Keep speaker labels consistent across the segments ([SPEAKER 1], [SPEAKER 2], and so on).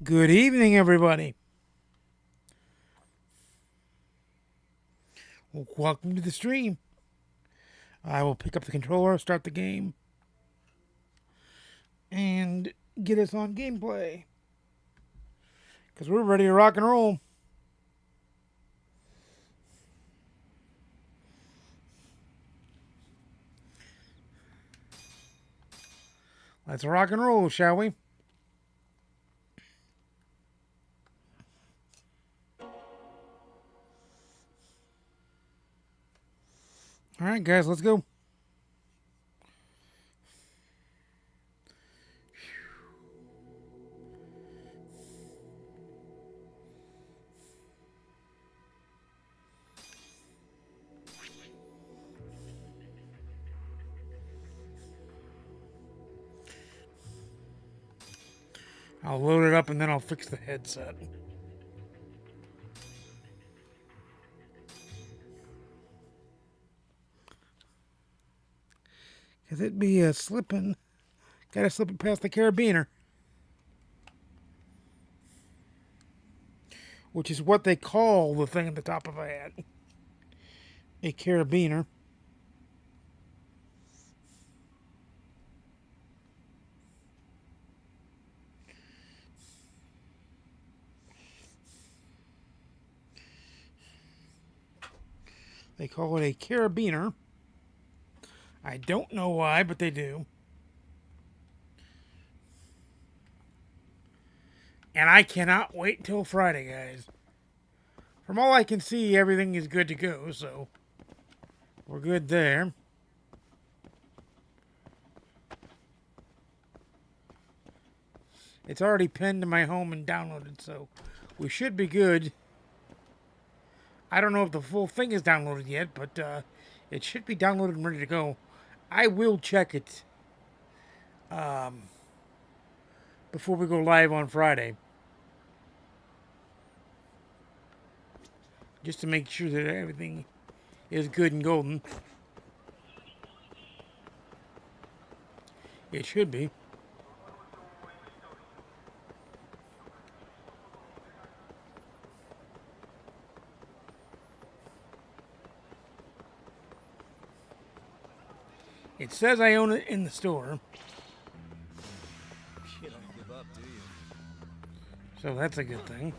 [SPEAKER 1] Good evening, everybody. Welcome to the stream. I will pick up the controller, start the game, and get us on gameplay. Because we're ready to rock and roll. Let's rock and roll, shall we? All right, guys, let's go. I'll load it up and then I'll fix the headset. Because it'd be slipping. Gotta slip it past the carabiner. Which is what they call the thing at the top of a hat. A carabiner. They call it a carabiner. I don't know why, but they do. And I cannot wait till Friday, guys. From all I can see, everything is good to go, so we're good there. It's already pinned to my home and downloaded, so we should be good. I don't know if the full thing is downloaded yet, but it should be downloaded and ready to go. I will check it before we go live on Friday, just to make sure that everything is good and golden. It should be. It says I own it in the store.
[SPEAKER 2] You don't give up, do you?
[SPEAKER 1] So that's a good thing.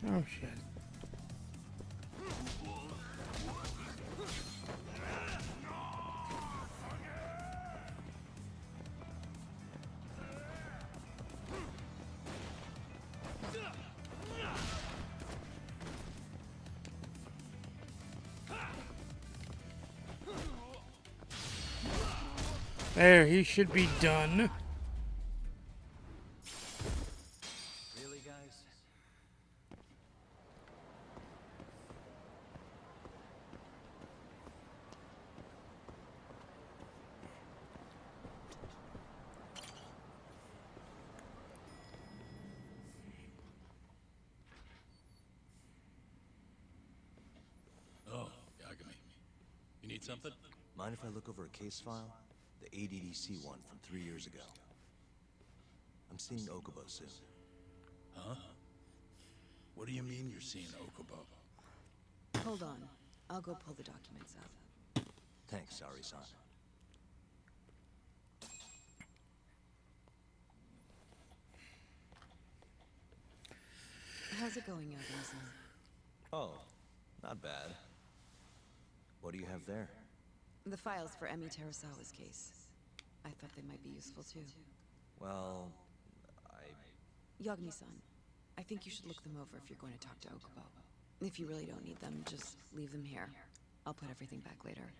[SPEAKER 1] Oh, shit. There, he should be done.
[SPEAKER 2] Really, guys?
[SPEAKER 3] Oh, Yagami. You need something?
[SPEAKER 2] Mind if I look over a case file? The ADDC one from 3 years ago. I'm seeing Okubo soon.
[SPEAKER 3] Huh? What do you mean you're seeing Okubo?
[SPEAKER 4] Hold on. I'll go pull the documents out.
[SPEAKER 2] Thanks, Sari-san.
[SPEAKER 4] How's it going, Yagami-san?
[SPEAKER 2] Oh, not bad. What do you have there?
[SPEAKER 4] The files for Emi Terasawa's case. I thought they might be useful too.
[SPEAKER 2] Well,
[SPEAKER 4] Yagami-san, I think you should look them over if you're going to talk to Okubo. If you really don't need them, just leave them here. I'll put everything back later.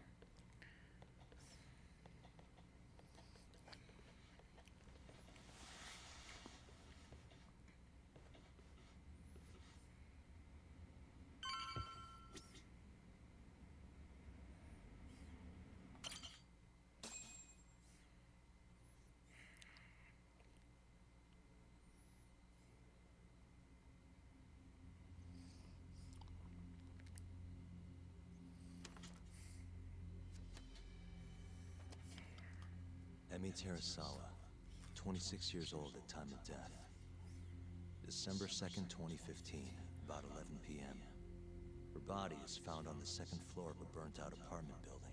[SPEAKER 2] Emi Terasawa, 26 years old at time of death. December 2nd, 2015, about 11 p.m. Her body is found on the second floor of a burnt-out apartment building.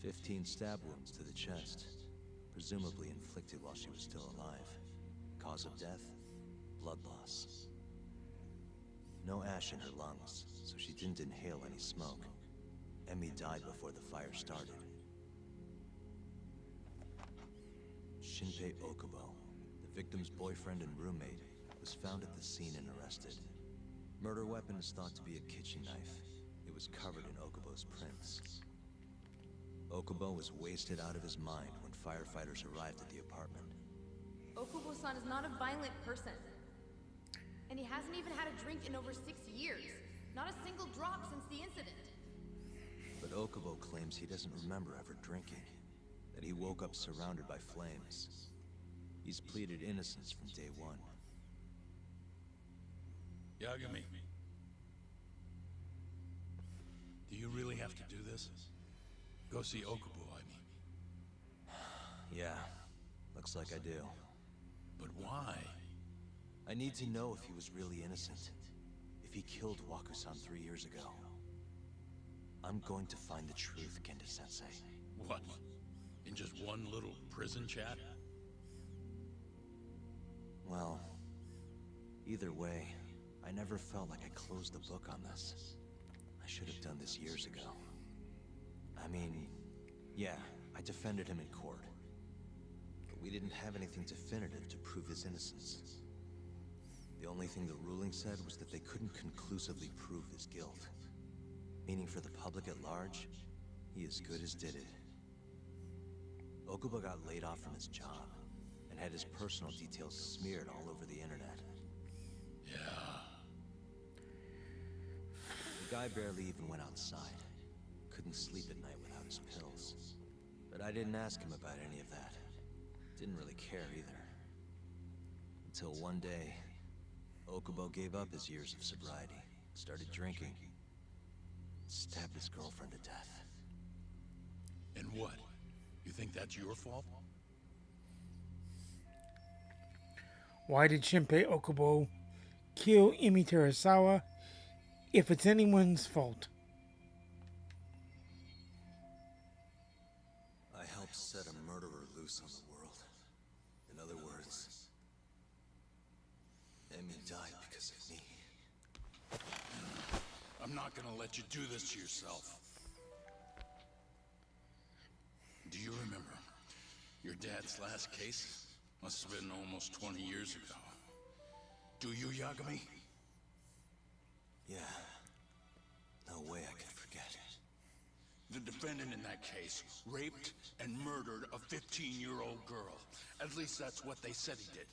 [SPEAKER 2] 15 stab wounds to the chest, presumably inflicted while she was still alive. Cause of death? Blood loss. No ash in her lungs, so she didn't inhale any smoke. Emi died before the fire started. Shinpei Okubo, the victim's boyfriend and roommate, was found at the scene and arrested. Murder weapon is thought to be a kitchen knife. It was covered in Okubo's prints. Okubo was wasted out of his mind when firefighters arrived at the apartment.
[SPEAKER 5] Okubo-san is not a violent person. And he hasn't even had a drink in over 6 years. Not a single drop since the incident.
[SPEAKER 2] But Okubo claims he doesn't remember ever drinking, that he woke up surrounded by flames. He's pleaded innocence from day one.
[SPEAKER 3] Yagami. Do you really have to do this? Go see Okubo, I mean.
[SPEAKER 2] Yeah, looks like I do.
[SPEAKER 3] But why?
[SPEAKER 2] I need to know if he was really innocent. If he killed Waku-san 3 years ago. I'm going to find the truth, Kenda-sensei.
[SPEAKER 3] What? In just one little prison chat?
[SPEAKER 2] Well, either way, I never felt like I closed the book on this. I should have done this years ago. I mean, yeah, I defended him in court. But we didn't have anything definitive to prove his innocence. The only thing the ruling said was that they couldn't conclusively prove his guilt. Meaning for the public at large, he as good as did it. Okubo got laid off from his job, and had his personal details smeared all over the internet.
[SPEAKER 3] Yeah.
[SPEAKER 2] The guy barely even went outside. Couldn't sleep at night without his pills. But I didn't ask him about any of that. Didn't really care either. Until one day, Okubo gave up his years of sobriety, started drinking, stabbed his girlfriend to death.
[SPEAKER 3] And what? You think that's your fault?
[SPEAKER 1] Why did Shinpei Okubo kill Emi Terasawa if it's anyone's fault?
[SPEAKER 2] I helped set a murderer loose on the world. In other words, Emi died because of me.
[SPEAKER 3] I'm not gonna let you do this to yourself. Do you remember your dad's last case? Must have been almost 20 years ago. Do you, Yagami?
[SPEAKER 2] Yeah. No way I could forget.
[SPEAKER 3] The defendant in that case raped and murdered a 15-year-old girl. At least that's what they said he did.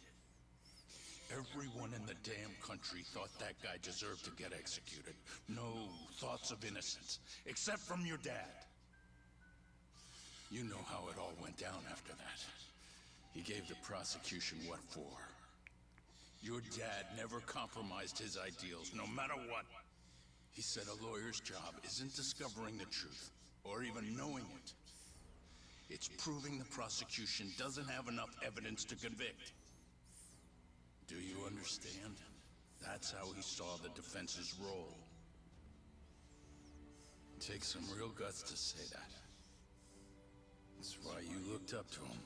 [SPEAKER 3] Everyone in the damn country thought that guy deserved to get executed. No thoughts of innocence, except from your dad. You know how it all went down after that. He gave the prosecution what for. Your dad never compromised his ideals, no matter what. He said a lawyer's job isn't discovering the truth, or even knowing it. It's proving the prosecution doesn't have enough evidence to convict. Do you understand? That's how he saw the defense's role. It takes some real guts to say that. That's why you looked up to him.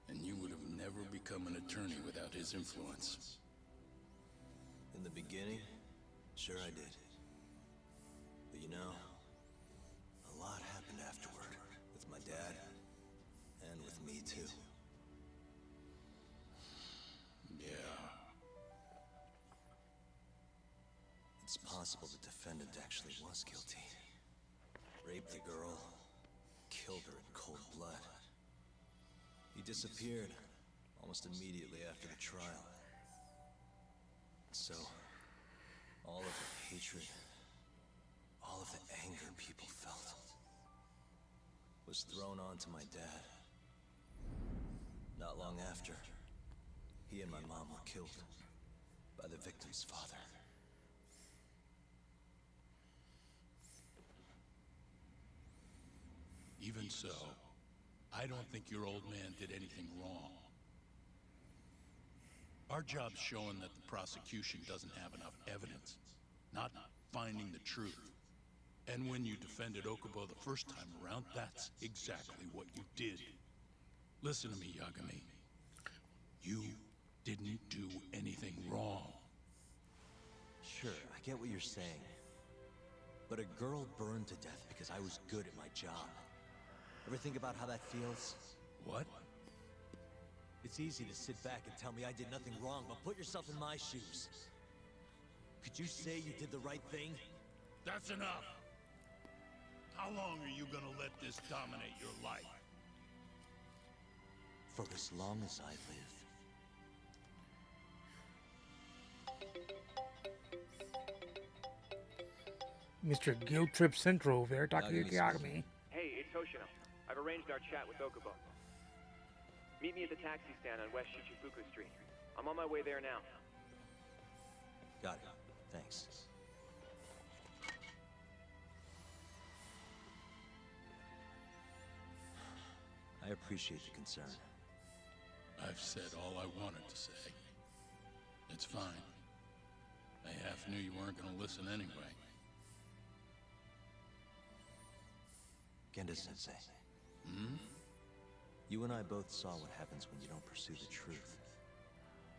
[SPEAKER 3] And you would have never become an attorney without his influence.
[SPEAKER 2] In the beginning, sure I did. But you know, a lot happened afterward. With my dad, and with me too.
[SPEAKER 3] Yeah.
[SPEAKER 2] It's possible the defendant actually was guilty. Raped the girl, killed her in cold blood. He disappeared almost immediately after the trial. So, all of the hatred, all of the anger people felt, was thrown onto my dad. Not long after, he and my mom were killed by the victim's father.
[SPEAKER 3] Even so, I don't think your old man did anything wrong. Our job's showing that the prosecution doesn't have enough evidence, not finding the truth. And when you defended Okubo the first time around, that's exactly what you did. Listen to me, Yagami. You didn't do anything wrong.
[SPEAKER 2] Sure, I get what you're saying. But a girl burned to death because I was good at my job. Ever think about how that feels?
[SPEAKER 3] What?
[SPEAKER 2] It's easy to sit back and tell me I did nothing wrong, but put yourself in my shoes. Could you say you did the right thing?
[SPEAKER 3] That's enough! How long are you gonna let this dominate your life?
[SPEAKER 2] For as long as I live.
[SPEAKER 1] Mr. Guilt Trip Central over there, Takayuki Yagami.
[SPEAKER 6] Hey, it's Hoshino. I've arranged our chat with Okubo. Meet me at the taxi stand on West Shichifuku Street. I'm on my way there now.
[SPEAKER 2] Got it. Thanks. I appreciate the concern.
[SPEAKER 3] I've said all I wanted to say. It's fine. I half knew you weren't gonna listen anyway.
[SPEAKER 2] Genda-sensei. You and I both saw what happens when you don't pursue the truth.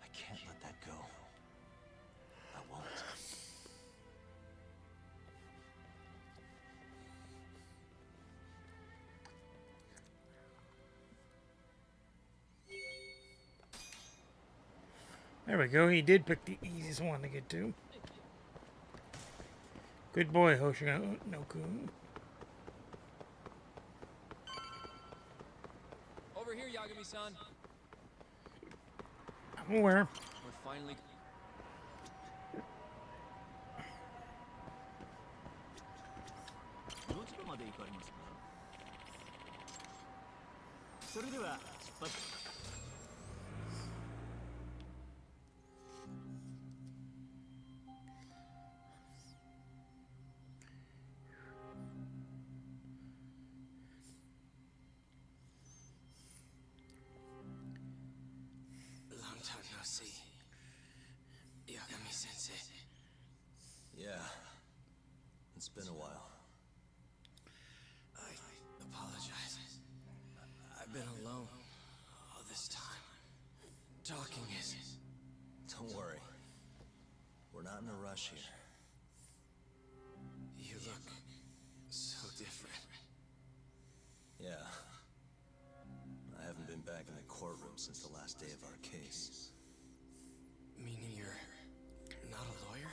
[SPEAKER 2] I can't let that go. I won't.
[SPEAKER 1] There we go. He did pick the easiest one to get to. Good boy, Hoshinoku.
[SPEAKER 7] Over here, Yagami-san.
[SPEAKER 1] I'm aware.
[SPEAKER 7] We're finally...
[SPEAKER 8] Long time no see. Yagami-sensei.
[SPEAKER 2] Yeah. It's been a while.
[SPEAKER 8] I apologize. I've been alone all this time. Talking is...
[SPEAKER 2] Don't worry. We're not in a rush here.
[SPEAKER 8] You look so different.
[SPEAKER 2] Yeah. I haven't been back in the courtroom since the last day of our case.
[SPEAKER 8] Meaning you're not a lawyer?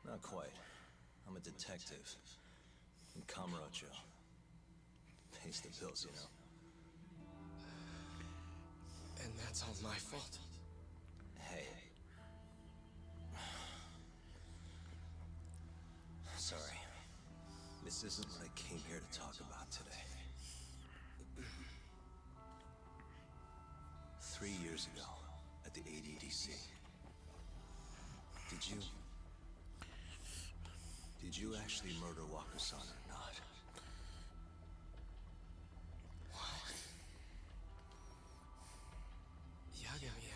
[SPEAKER 2] Not quite. I'm a detective. In Kamurocho. Pays the bills, you know.
[SPEAKER 8] And that's all my fault.
[SPEAKER 2] Hey. Sorry. This isn't what I came here to talk about today. 3 years ago, at the ADDC. Did you actually murder Waku-san or not?
[SPEAKER 8] What? Yagami,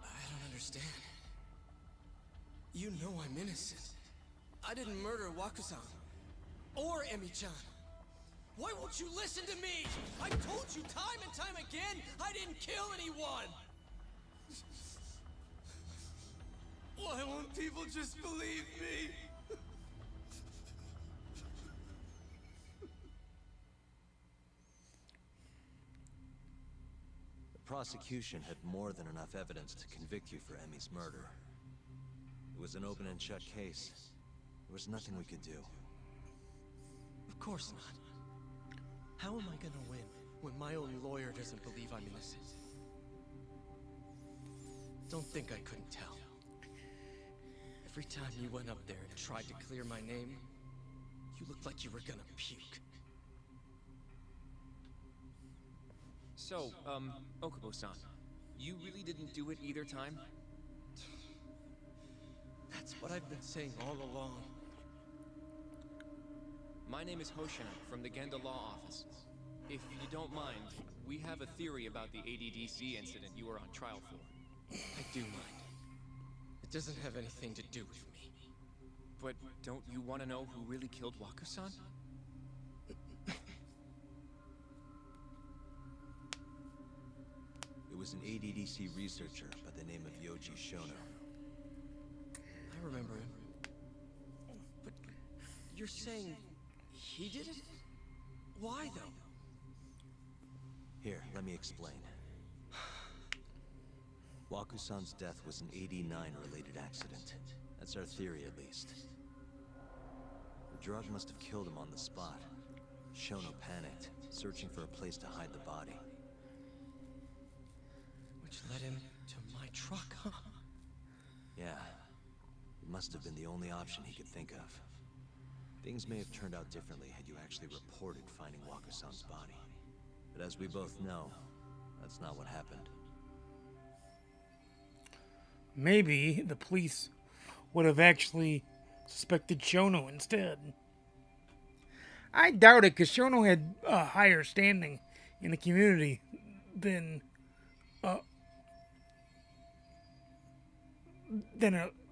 [SPEAKER 8] I don't understand. You know I'm innocent. I didn't murder Waku-san. Or Emi-chan. Why won't you listen to me? I told you time and time again, I didn't kill anyone! Why won't people just believe me?
[SPEAKER 2] The prosecution had more than enough evidence to convict you for Emi's murder. It was an open and shut case. There was nothing we could do.
[SPEAKER 8] Of course not. How am I gonna win when my own lawyer doesn't believe I'm innocent? Don't think I couldn't tell. Every time you went up there and tried to clear my name, you looked like you were gonna puke.
[SPEAKER 7] So, Okubo-san, you really didn't do it either time?
[SPEAKER 8] That's what I've been saying all along.
[SPEAKER 7] My name is Hoshina from the Genda Law Office. If you don't mind, we have a theory about the ADDC incident you were on trial for.
[SPEAKER 8] I do mind. It doesn't have anything to do with me.
[SPEAKER 7] But don't you want to know who really killed Waku-san?
[SPEAKER 2] It was an ADDC researcher by the name of Yoji Shono.
[SPEAKER 8] I remember him. But you're saying he did it? Why, though?
[SPEAKER 2] Here, let me explain. Waku-san's death was an 89-related accident. That's our theory, at least. The drug must have killed him on the spot. Shono panicked, searching for a place to hide the body.
[SPEAKER 8] Which led him to my truck, huh?
[SPEAKER 2] Yeah. It must have been the only option he could think of. Things may have turned out differently had you actually reported finding Waku-san's body. But as we both know, that's not what happened.
[SPEAKER 1] Maybe the police would have actually suspected Shono instead. I doubt it, because Shono had a higher standing in the community than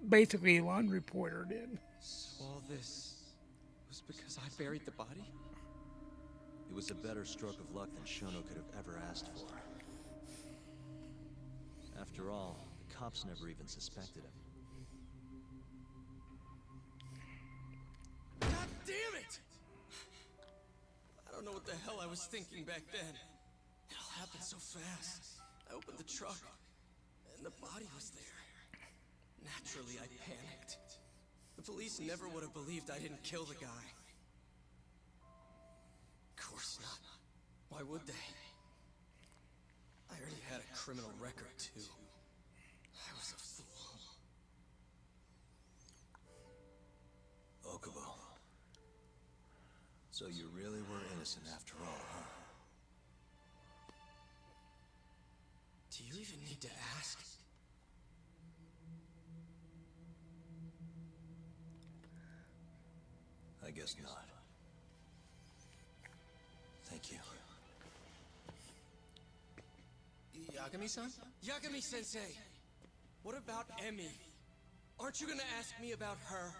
[SPEAKER 1] basically a lawn reporter did.
[SPEAKER 8] So all this was because I buried the body?
[SPEAKER 2] It was a better stroke of luck than Shono could have ever asked for. After all, the cops never even suspected him.
[SPEAKER 8] God damn it! I don't know what the hell I was thinking back then. It all happened so fast. I opened the truck, and the body was there. Naturally, I panicked. The police never would have believed I didn't kill the guy. Of course not. Why would they? I already had a criminal record, too. I was a fool.
[SPEAKER 2] Okubo. So you really were innocent after all, huh?
[SPEAKER 8] Do you even need to ask?
[SPEAKER 2] I guess not. Thank you.
[SPEAKER 8] Yagami-san? Yagami-sensei! What about Emmy? Aren't you gonna ask me about her?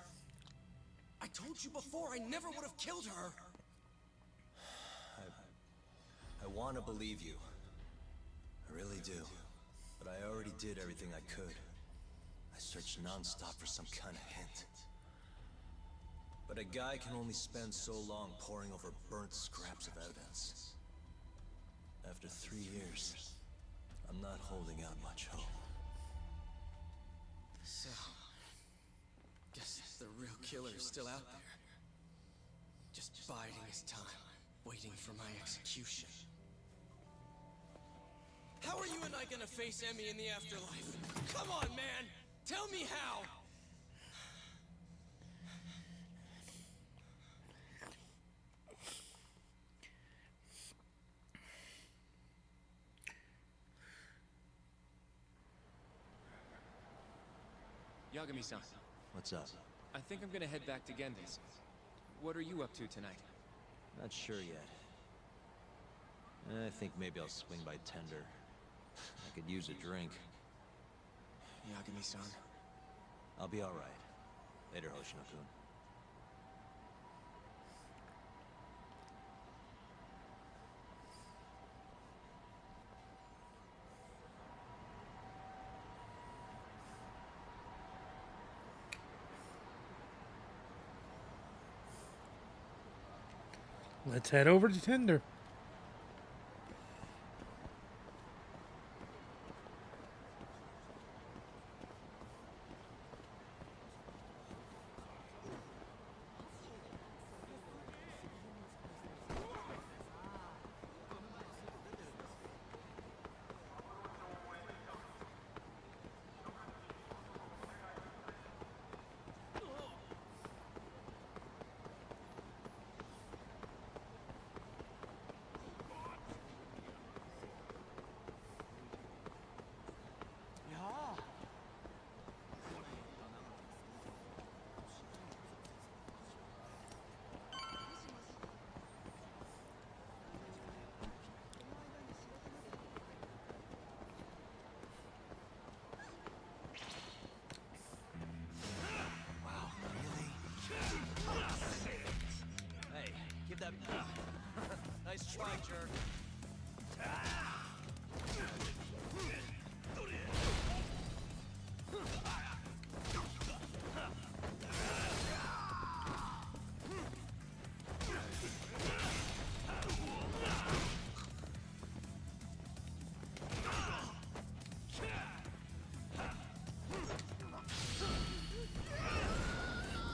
[SPEAKER 8] I told you before, I never would have killed her!
[SPEAKER 2] I want to believe you. I really do. But I already did everything I could. I searched non-stop for some kind of hint. But a guy can only spend so long poring over burnt scraps of evidence. After 3 years, I'm not holding out much hope.
[SPEAKER 8] So, guess the real killer is still out there. Just biding his time, waiting for my execution. How are you and I gonna face Emmy in the afterlife? Come on, man! Tell me how!
[SPEAKER 7] Yagami-san,
[SPEAKER 2] What's up?
[SPEAKER 7] I think I'm gonna head back to Genda's. What are you up to tonight?
[SPEAKER 2] Not sure yet. I think maybe I'll swing by Tender. I could use a drink.
[SPEAKER 7] Yagami-san.
[SPEAKER 2] I'll be alright. Later, Hoshino-kun.
[SPEAKER 1] Let's head over to Tinder.
[SPEAKER 2] that. Nice try, jerk.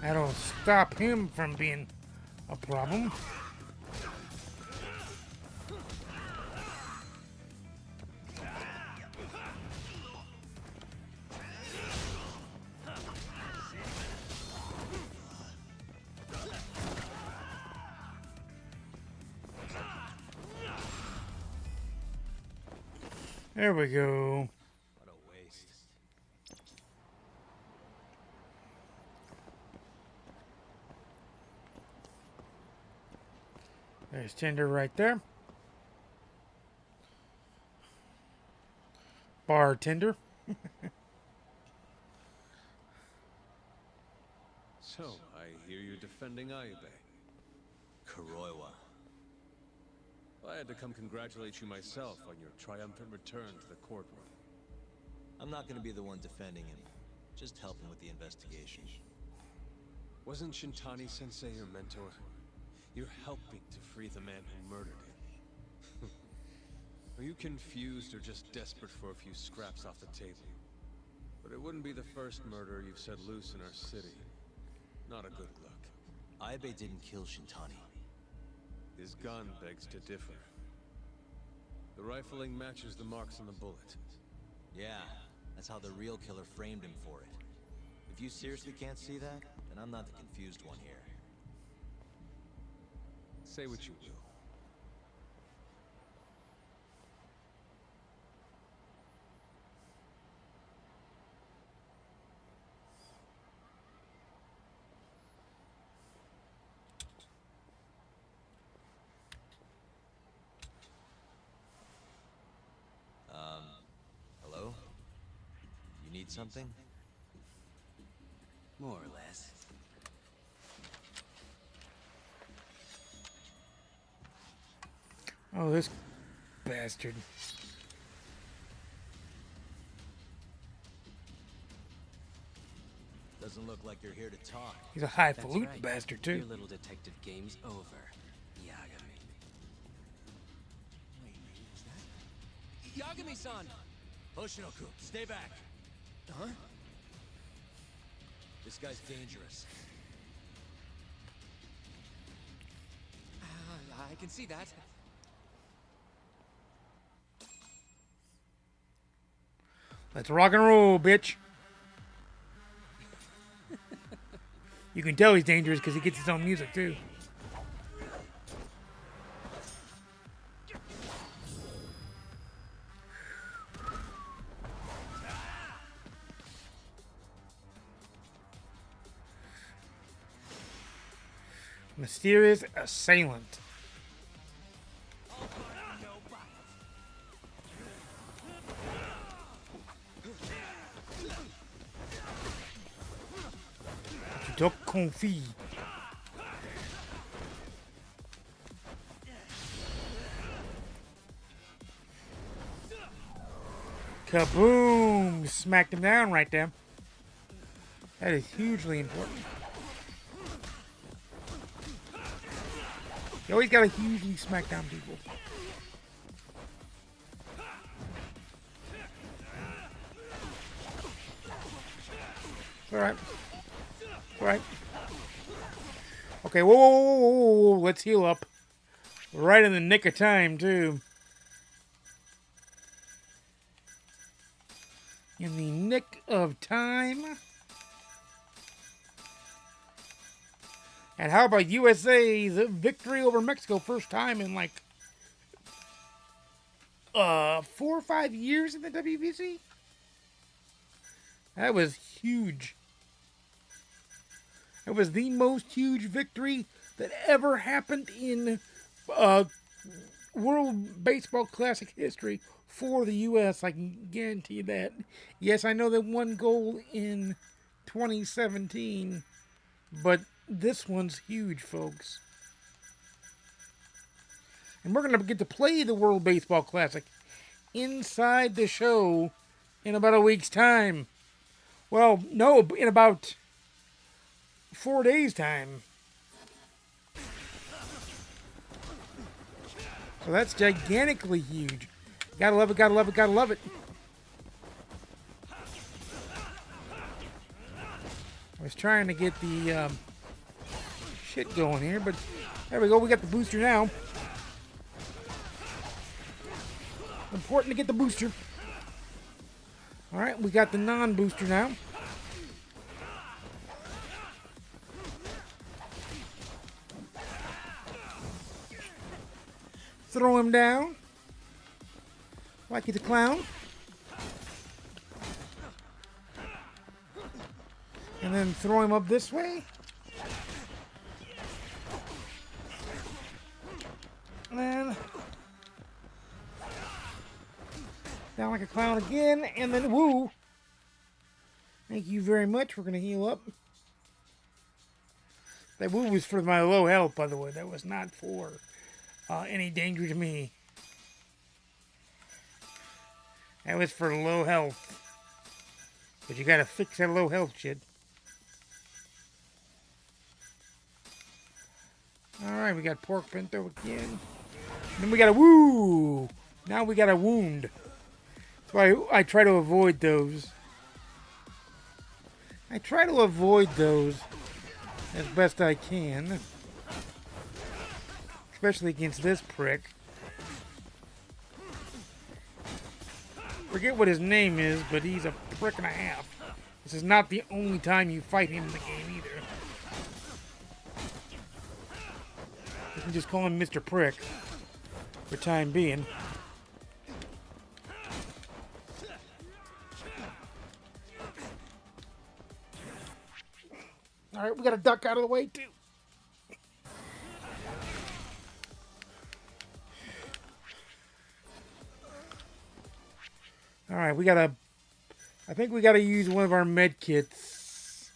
[SPEAKER 1] That'll stop him from being a problem. There we go.
[SPEAKER 2] What a waste.
[SPEAKER 1] There's Tinder right there. Bartender.
[SPEAKER 9] So, I hear you're defending Ayube.
[SPEAKER 2] Kuroiwa.
[SPEAKER 9] I had to come congratulate you myself on your triumphant return to the courtroom.
[SPEAKER 2] I'm not gonna be the one defending him. Just helping with the investigation.
[SPEAKER 9] Wasn't Shintani-sensei your mentor? You're helping to free the man who murdered him. Are you confused or just desperate for a few scraps off the table? But it wouldn't be the first murder you've set loose in our city. Not a good look.
[SPEAKER 2] Ayube didn't kill Shintani.
[SPEAKER 9] His gun begs to differ. The rifling matches the marks on the bullet.
[SPEAKER 2] Yeah, that's how the real killer framed him for it. If you seriously can't see that, then I'm not the confused one here.
[SPEAKER 9] Say what you will.
[SPEAKER 2] Hello? You need something?
[SPEAKER 8] More or less.
[SPEAKER 1] Oh, this bastard.
[SPEAKER 2] Doesn't look like you're here to talk.
[SPEAKER 1] He's a highfalutin bastard, too.
[SPEAKER 8] Your little detective game's over, Yagami. Wait, who's that? Yagami-san!
[SPEAKER 2] Hoshinoku, stay back.
[SPEAKER 8] Huh?
[SPEAKER 2] This guy's dangerous.
[SPEAKER 8] I can see that.
[SPEAKER 1] Let's rock and roll, bitch. You can tell he's dangerous because he gets his own music, too. Mysterious assailant. Tu te confies. Kaboom! Smacked him down right there. That is hugely important. You always gotta hugely smack down people. Alright. Alright. Okay, whoa. Let's heal up. Right in the nick of time, too. In the nick of time. And how about USA's victory over Mexico? First time in like 4 or 5 years in the WBC? That was huge. It was the most huge victory that ever happened in World Baseball Classic history for the U.S. I can guarantee you that. Yes, I know they won gold in 2017, but this one's huge, folks. And we're going to get to play the World Baseball Classic inside the show in about a week's time. Well, no, in about 4 days' time. So that's gigantically huge. Gotta love it, gotta love it, gotta love it. I was trying to get the shit going here, but there we go. We got the booster now. Important to get the booster. All right, we got the non-booster now. Throw him down. Like he's a clown. And then throw him up this way. And then down like a clown again. And then woo. Thank you very much. We're going to heal up. That woo was for my low health, by the way. That was not for any danger to me. That was for low health. But you gotta fix that low health shit. Alright, we got pork bento again. Then we got a woo! Now we got a wound. That's why I try to avoid those. I try to avoid those as best I can. Especially against this prick. Forget what his name is, but he's a prick and a half. This is not the only time you fight him in the game either. You can just call him Mr. Prick for time being. Alright, we got a duck out of the way too. Alright, we gotta... I think we gotta use one of our med kits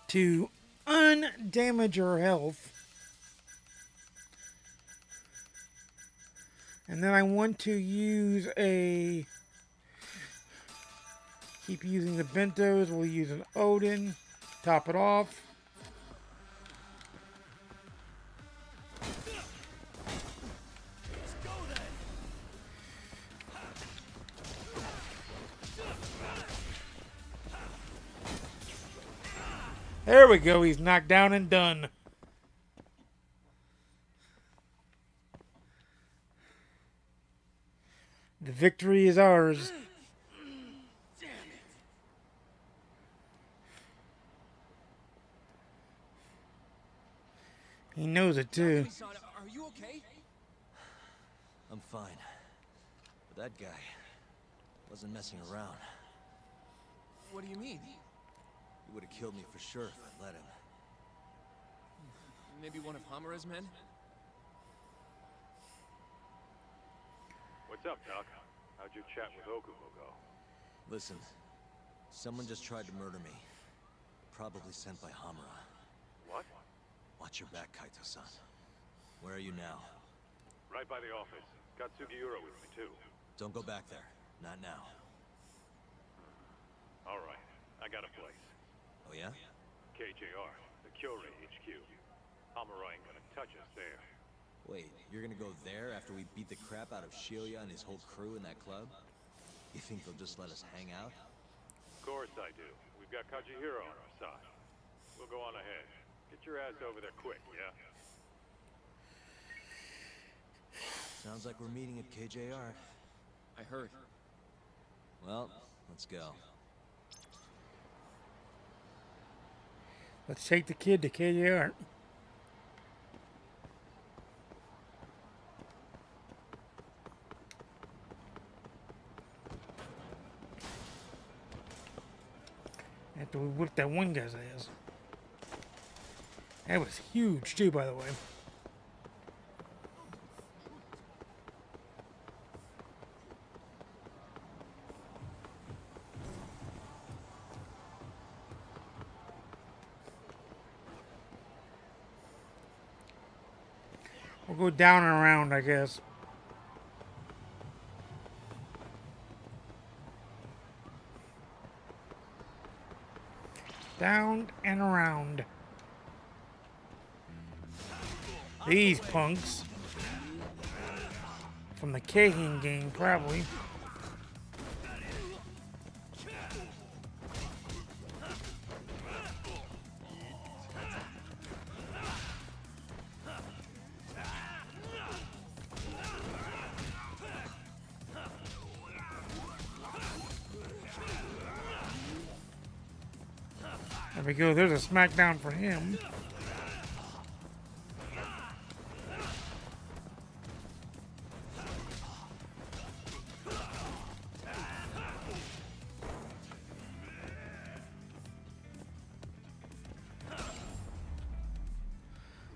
[SPEAKER 1] to undamage our health. And then I want to use a... Keep using the bentos. We'll use an Odin. Top it off. There we go. He's knocked down and done. The victory is ours.
[SPEAKER 8] Damn it.
[SPEAKER 1] He knows it too.
[SPEAKER 8] Are you okay?
[SPEAKER 2] I'm fine. But that guy wasn't messing around.
[SPEAKER 8] What do you mean?
[SPEAKER 2] He would have killed me for sure if I'd let him.
[SPEAKER 7] Maybe one of Hamura's men?
[SPEAKER 6] What's up, Doc? How'd your chat with Okubo go?
[SPEAKER 2] Listen, someone just tried to murder me. Probably sent by Hamura.
[SPEAKER 6] What?
[SPEAKER 2] Watch your back, Kaito-san. Where are you now?
[SPEAKER 6] Right by the office. Got Sugiura with me, too.
[SPEAKER 2] Don't go back there. Not now.
[SPEAKER 6] All right. I got a place.
[SPEAKER 2] Oh yeah?
[SPEAKER 6] KJR, the Kyorei HQ. Hamura ain't gonna touch us there.
[SPEAKER 2] Wait, you're gonna go there after we beat the crap out of Shinya and his whole crew in that club? You think they'll just let us hang out?
[SPEAKER 6] Of course I do. We've got Kajihiro on our side. We'll go on ahead. Get your ass over there quick, yeah?
[SPEAKER 2] Sounds like we're meeting at KJR.
[SPEAKER 7] I heard.
[SPEAKER 2] Well, let's go.
[SPEAKER 1] Let's take the kid to KJR. After we whipped that one guy's ass. That was huge too, by the way. We'll go down and around, I guess. Down and around. These punks. From the Kagan game, probably. There we go. There's a smackdown for him.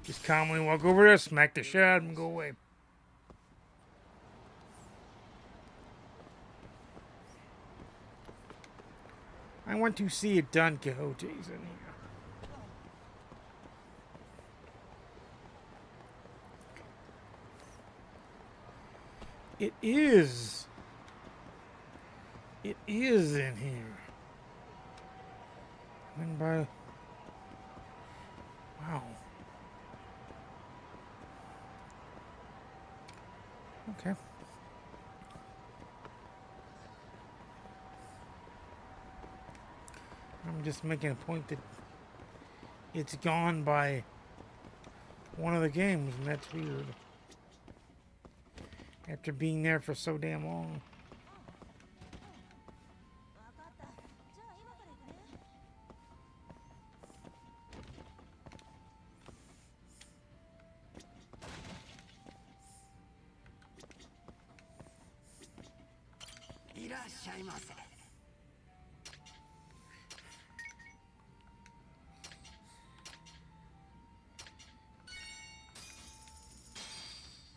[SPEAKER 1] Just calmly walk over there, smack the shit out of him, and go away. I want to see it done, Quixote's in here. It is. It is in here. Went by. Wow. Okay. I'm just making a point that it's gone by one of the games, and that's weird. After being there for so damn long.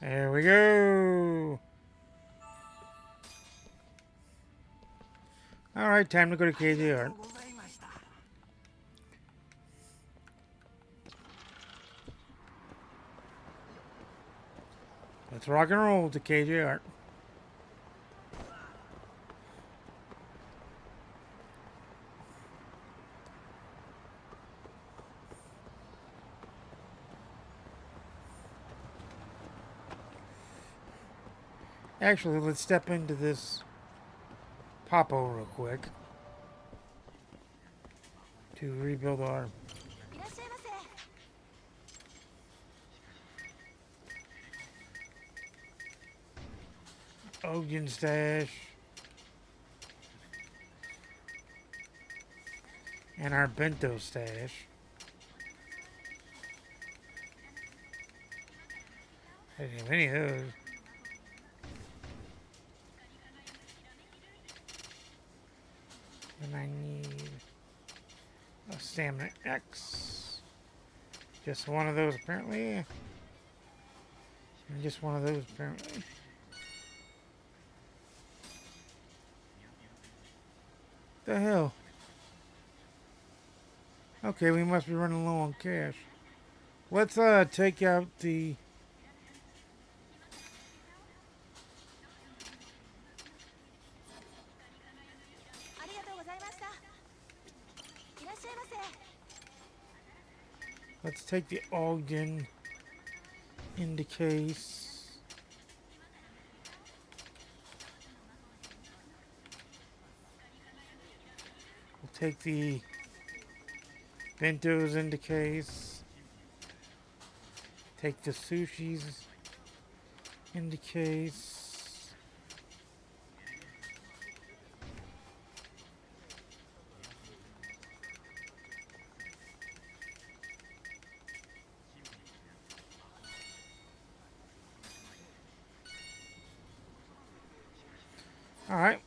[SPEAKER 1] There we go. All right, time to go to KJR. Let's rock and roll to KJR. Actually, let's step into this Popo real quick to rebuild our Ogden stash and our bento stash. I didn't have any of those. And I need a stamina X. Just one of those apparently. And just one of those apparently. The hell? Okay, we must be running low on cash. Let's take out the Let's take the Ogden into case. We'll take the bentos into case. Take the sushis into case. Alright.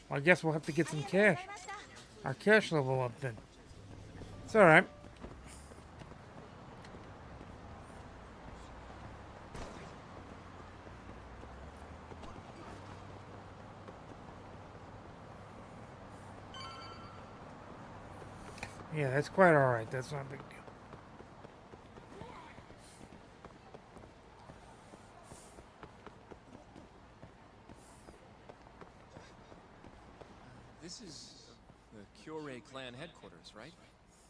[SPEAKER 1] Well, I guess we'll have to get some cash. Our cash level up then. It's alright. Yeah, that's quite alright. That's not a big deal.
[SPEAKER 7] clan headquarters, right?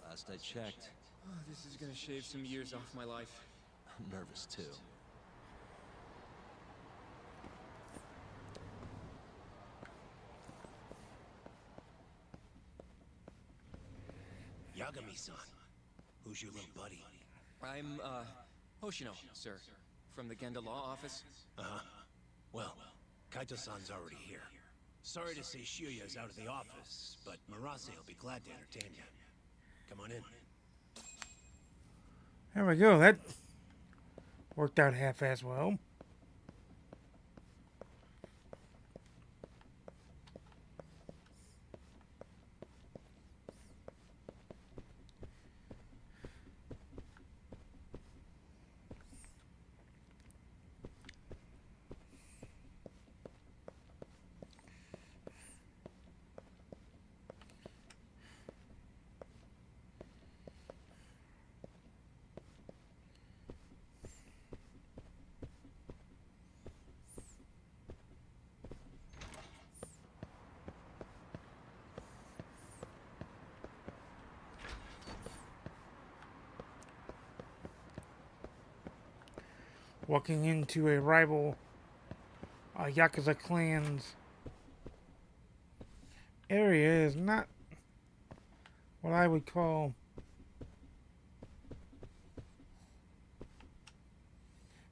[SPEAKER 2] Last I checked.
[SPEAKER 7] Oh, this is gonna shave some years off my life.
[SPEAKER 2] I'm nervous too.
[SPEAKER 10] Yagami-san. Who's your little buddy?
[SPEAKER 7] I'm, Hoshino, sir. From the Genda Law Office.
[SPEAKER 10] Uh-huh. Well, Kaito-san's already here. Sorry to say Shiuya's out of the office, but Murase will be glad to entertain you. Come on in.
[SPEAKER 1] There we go. That worked out half-ass well. Walking into a rival Yakuza clan's area is not what I would call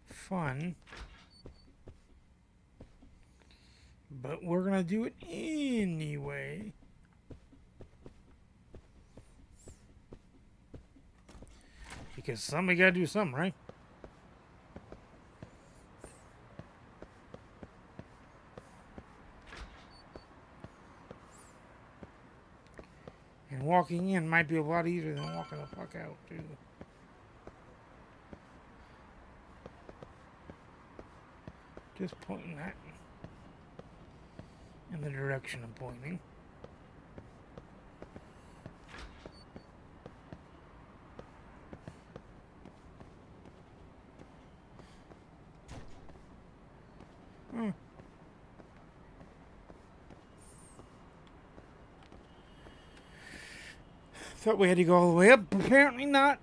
[SPEAKER 1] fun, but we're gonna do it anyway. Because somebody gotta do something, right? And walking in might be a lot easier than walking the fuck out, too. Just pointing that in the direction I'm pointing. Thought we had to go all the way up. Apparently not.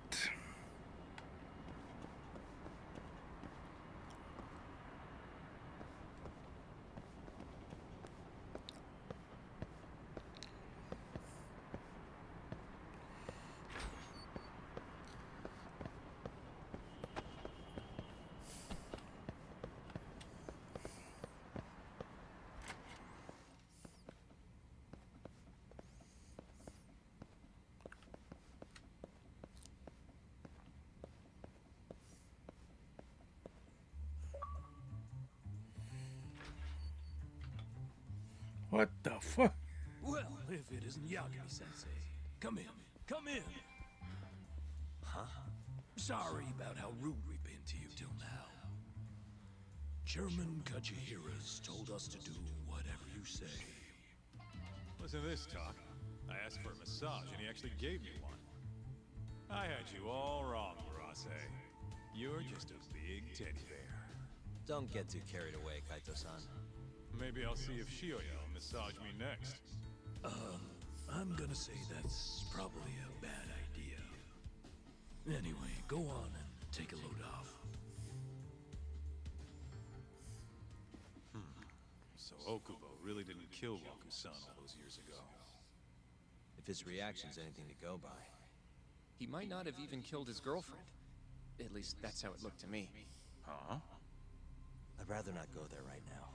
[SPEAKER 1] What the fuck?
[SPEAKER 10] Well, if it isn't Yagami-sensei. Come in. Come in. Huh? Sorry about how rude we've been to you till now. Chairman Kachihira's told us to do whatever you say.
[SPEAKER 9] Listen to this talk. I asked for a massage and he actually gave me one. I had you all wrong, Murase. You're just a big teddy bear.
[SPEAKER 2] Don't get too carried away, Kaito-san.
[SPEAKER 9] Maybe I'll see if Shiuya will massage me next.
[SPEAKER 10] I'm gonna say that's probably a bad idea. Anyway, go on and take a load off.
[SPEAKER 9] So Okubo really didn't kill Waku-san all those years ago.
[SPEAKER 2] If his reaction's anything to go by.
[SPEAKER 7] He might not have even killed his girlfriend. At least that's how it looked to me.
[SPEAKER 9] Huh?
[SPEAKER 2] I'd rather not go there right now.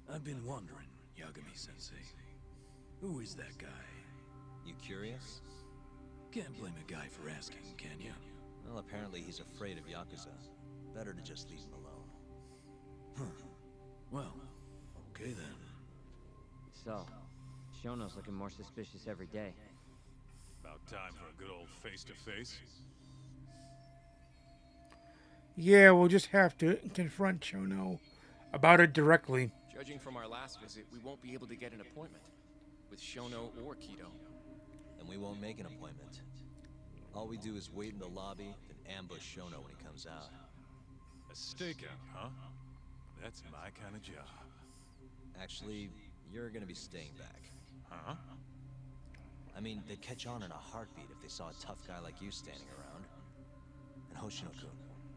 [SPEAKER 10] I've been wondering, Yagami-sensei. Who is that guy?
[SPEAKER 2] You curious?
[SPEAKER 10] Can't blame a guy for asking, can you?
[SPEAKER 2] Well, apparently he's afraid of Yakuza. Better to just leave him alone.
[SPEAKER 10] Huh. Well, okay then.
[SPEAKER 11] So, Shono's looking more suspicious every day.
[SPEAKER 9] About time for a good old face-to-face.
[SPEAKER 1] Yeah, we'll just have to confront Shono about it directly.
[SPEAKER 7] Judging from our last visit, we won't be able to get an appointment with Shono or Kido.
[SPEAKER 2] And we won't make an appointment. All we do is wait in the lobby and ambush Shono when he comes out.
[SPEAKER 9] A stakeout, huh? That's my kind of job.
[SPEAKER 2] Actually, you're gonna be staying back. Huh? I mean, they'd catch on in a heartbeat if they saw a tough guy like you standing around. And Hoshino-kun,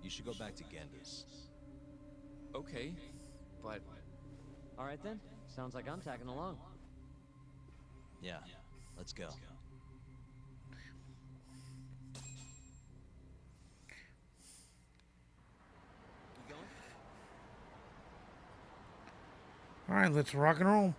[SPEAKER 2] you should go back to Genda's.
[SPEAKER 7] Okay, but...
[SPEAKER 11] Alright then. Sounds like I'm tagging along.
[SPEAKER 2] Yeah, let's go.
[SPEAKER 11] You going?
[SPEAKER 1] All right, let's rock and roll.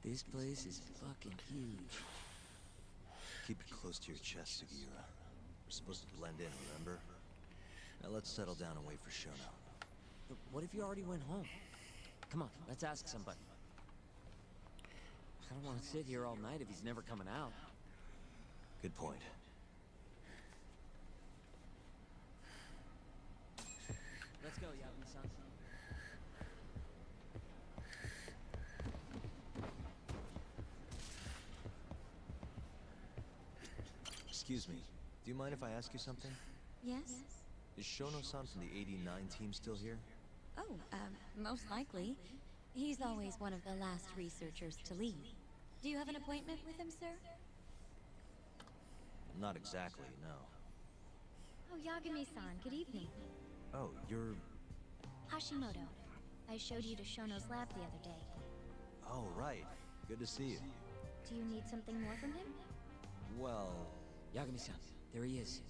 [SPEAKER 11] This place is fucking huge.
[SPEAKER 2] Keep it close to your chest, Sugiura. We're supposed to blend in, remember? Now let's settle down and wait for Shono.
[SPEAKER 11] But what if you already went home? Come on, let's ask somebody. I don't want to sit here all night if he's never coming out.
[SPEAKER 2] Good point.
[SPEAKER 11] Let's go, Yagami-san.
[SPEAKER 2] Excuse me, do you mind if I ask you something?
[SPEAKER 12] Yes?
[SPEAKER 2] Is Shono-san from the 89 team still here?
[SPEAKER 12] Oh, most likely. He's always one of the last researchers to leave. Do you have an appointment with him, sir?
[SPEAKER 2] Not exactly, no.
[SPEAKER 12] Oh, Yagami-san, good evening.
[SPEAKER 2] Oh, you're...
[SPEAKER 12] Hashimoto. I showed you to Shono's lab the other day.
[SPEAKER 2] Oh, right. Good to see you.
[SPEAKER 12] Do you need something more from him?
[SPEAKER 2] Well...
[SPEAKER 11] Yagami-san, there he is.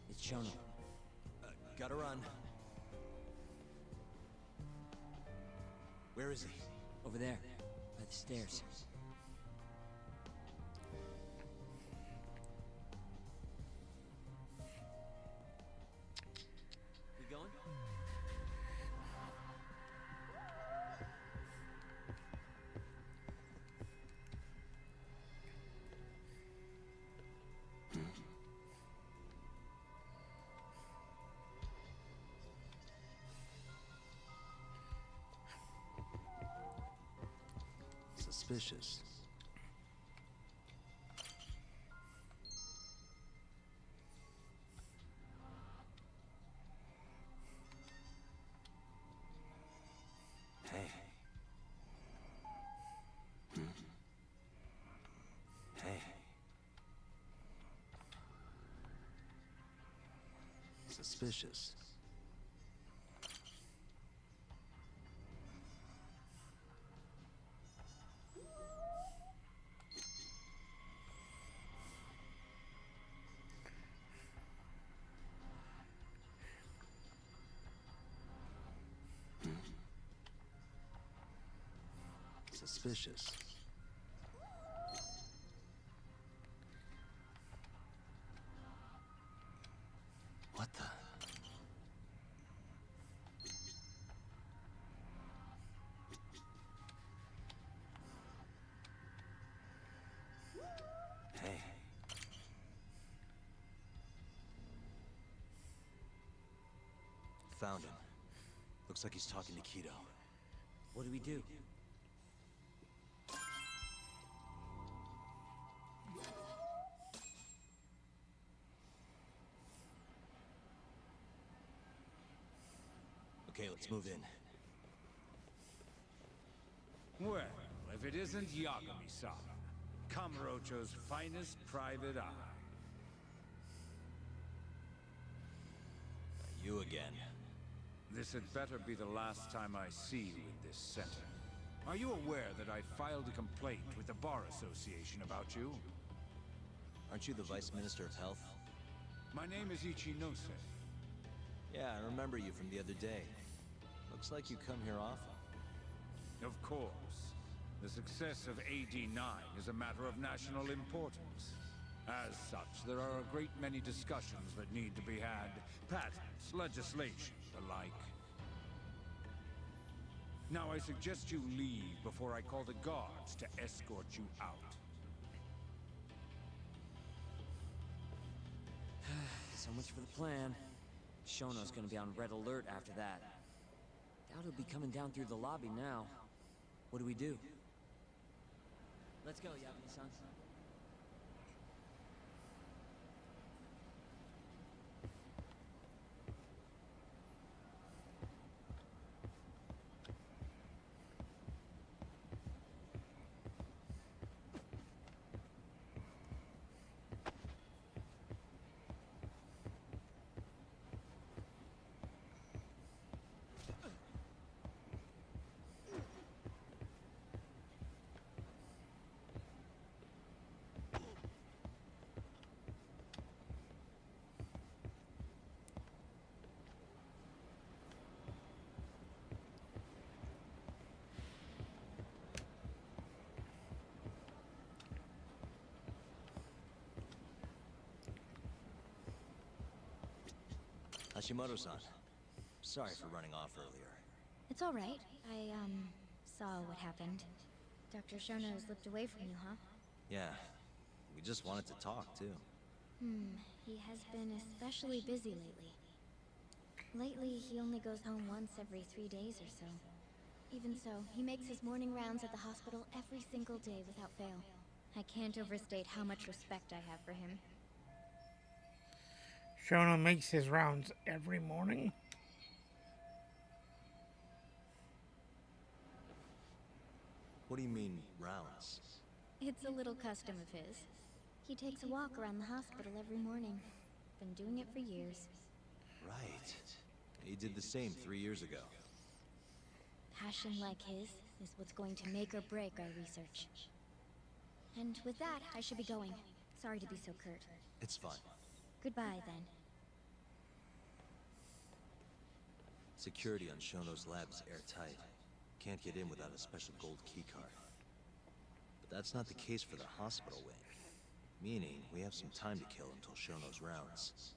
[SPEAKER 11] It's Shono.
[SPEAKER 2] Gotta run. Where is he?
[SPEAKER 11] Over there, by the stairs. We going?
[SPEAKER 2] Suspicious. Hey. Hey. Suspicious. Suspicious. What the? Hey. Found him. Looks like he's talking to Kido.
[SPEAKER 11] What do we do?
[SPEAKER 2] Okay, let's move in.
[SPEAKER 13] if it isn't Yagami-san, Kamurocho's finest private eye.
[SPEAKER 2] You again.
[SPEAKER 13] This had better be the last time I see you in this center. Are you aware that I filed a complaint with the Bar Association about you?
[SPEAKER 2] Aren't you the Vice Minister of Health?
[SPEAKER 13] My name is Ichinose.
[SPEAKER 2] Yeah, I remember you from the other day. Looks like you come here often.
[SPEAKER 13] Of course. The success of AD-9 is a matter of national importance. As such, there are a great many discussions that need to be had. Patents, legislation, the like. Now I suggest you leave before I call the guards to escort you out.
[SPEAKER 11] So much for the plan. Shono's gonna be on red alert after that. Doubt he'll be coming down through the lobby now. What do we do? Let's go, Yagami-san.
[SPEAKER 2] Hashimoto-san, sorry for running off earlier.
[SPEAKER 12] It's all right. I, saw what happened. Dr. Shono slipped away from you, huh?
[SPEAKER 2] Yeah, we just wanted to talk, too.
[SPEAKER 12] He has been especially busy lately. Lately, he only goes home once every 3 days or so. Even so, he makes his morning rounds at the hospital every single day without fail. I can't overstate how much respect I have for him.
[SPEAKER 1] Shono makes his rounds every morning.
[SPEAKER 2] What do you mean, rounds?
[SPEAKER 12] It's a little custom of his. He takes a walk around the hospital every morning. Been doing it for years.
[SPEAKER 2] Right. He did the same 3 years ago.
[SPEAKER 12] Passion like his is what's going to make or break our research. And with that, I should be going. Sorry to be so curt.
[SPEAKER 2] It's fine.
[SPEAKER 12] Goodbye, then.
[SPEAKER 2] Security on Shono's lab is airtight. Can't get in without a special gold keycard. But that's not the case for the hospital wing. Meaning, we have some time to kill until Shono's rounds.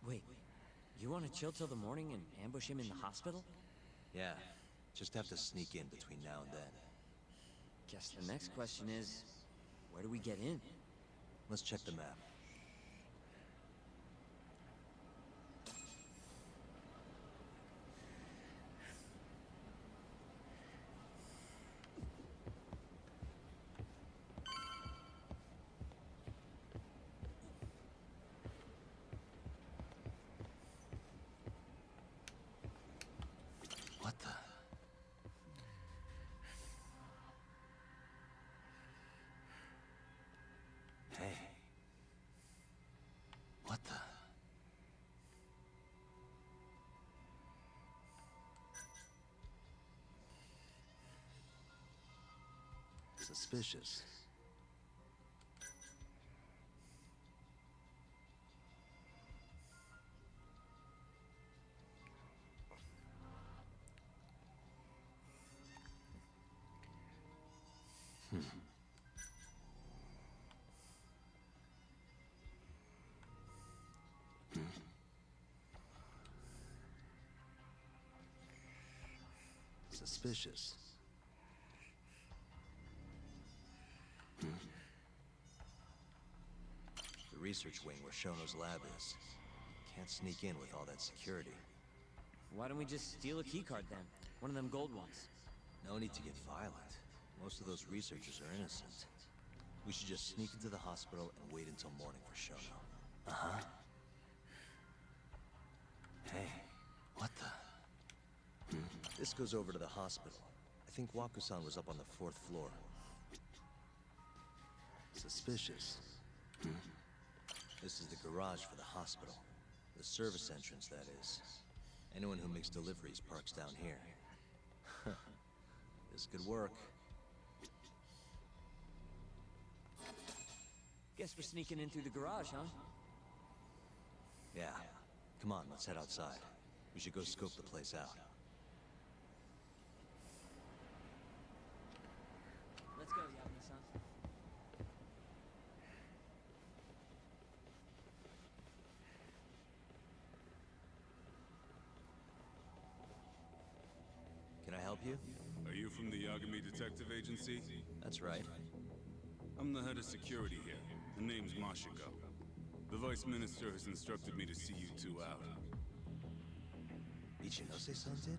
[SPEAKER 11] Wait, you want to chill till the morning and ambush him in the hospital?
[SPEAKER 2] Yeah, just have to sneak in between now and then.
[SPEAKER 11] Guess the next question is, where do we get in?
[SPEAKER 2] Let's check the map. What the? Hey. What the? Suspicious. Suspicious. The research wing where Shono's lab is. Can't sneak in with all that security.
[SPEAKER 11] Why don't we just steal a keycard then? One of them gold ones.
[SPEAKER 2] No need to get violent. Most of those researchers are innocent. We should just sneak into the hospital and wait until morning for Shono. Uh-huh. Hey, what the? This goes over to the hospital. I think Waku-san was up on the 4th floor. Suspicious. This is the garage for the hospital. The service entrance, that is. Anyone who makes deliveries parks down here. This could work.
[SPEAKER 11] Guess we're sneaking in through the garage, huh?
[SPEAKER 2] Yeah. Come on, let's head outside. We should go scope the place out.
[SPEAKER 11] Let's go, Yagami-san.
[SPEAKER 2] Can I help you?
[SPEAKER 14] Are you from the Yagami Detective Agency?
[SPEAKER 2] That's right.
[SPEAKER 14] I'm the head of security here. Her name's Mashiko. The Vice Minister has instructed me to see you two out.
[SPEAKER 2] Ichinose-san did?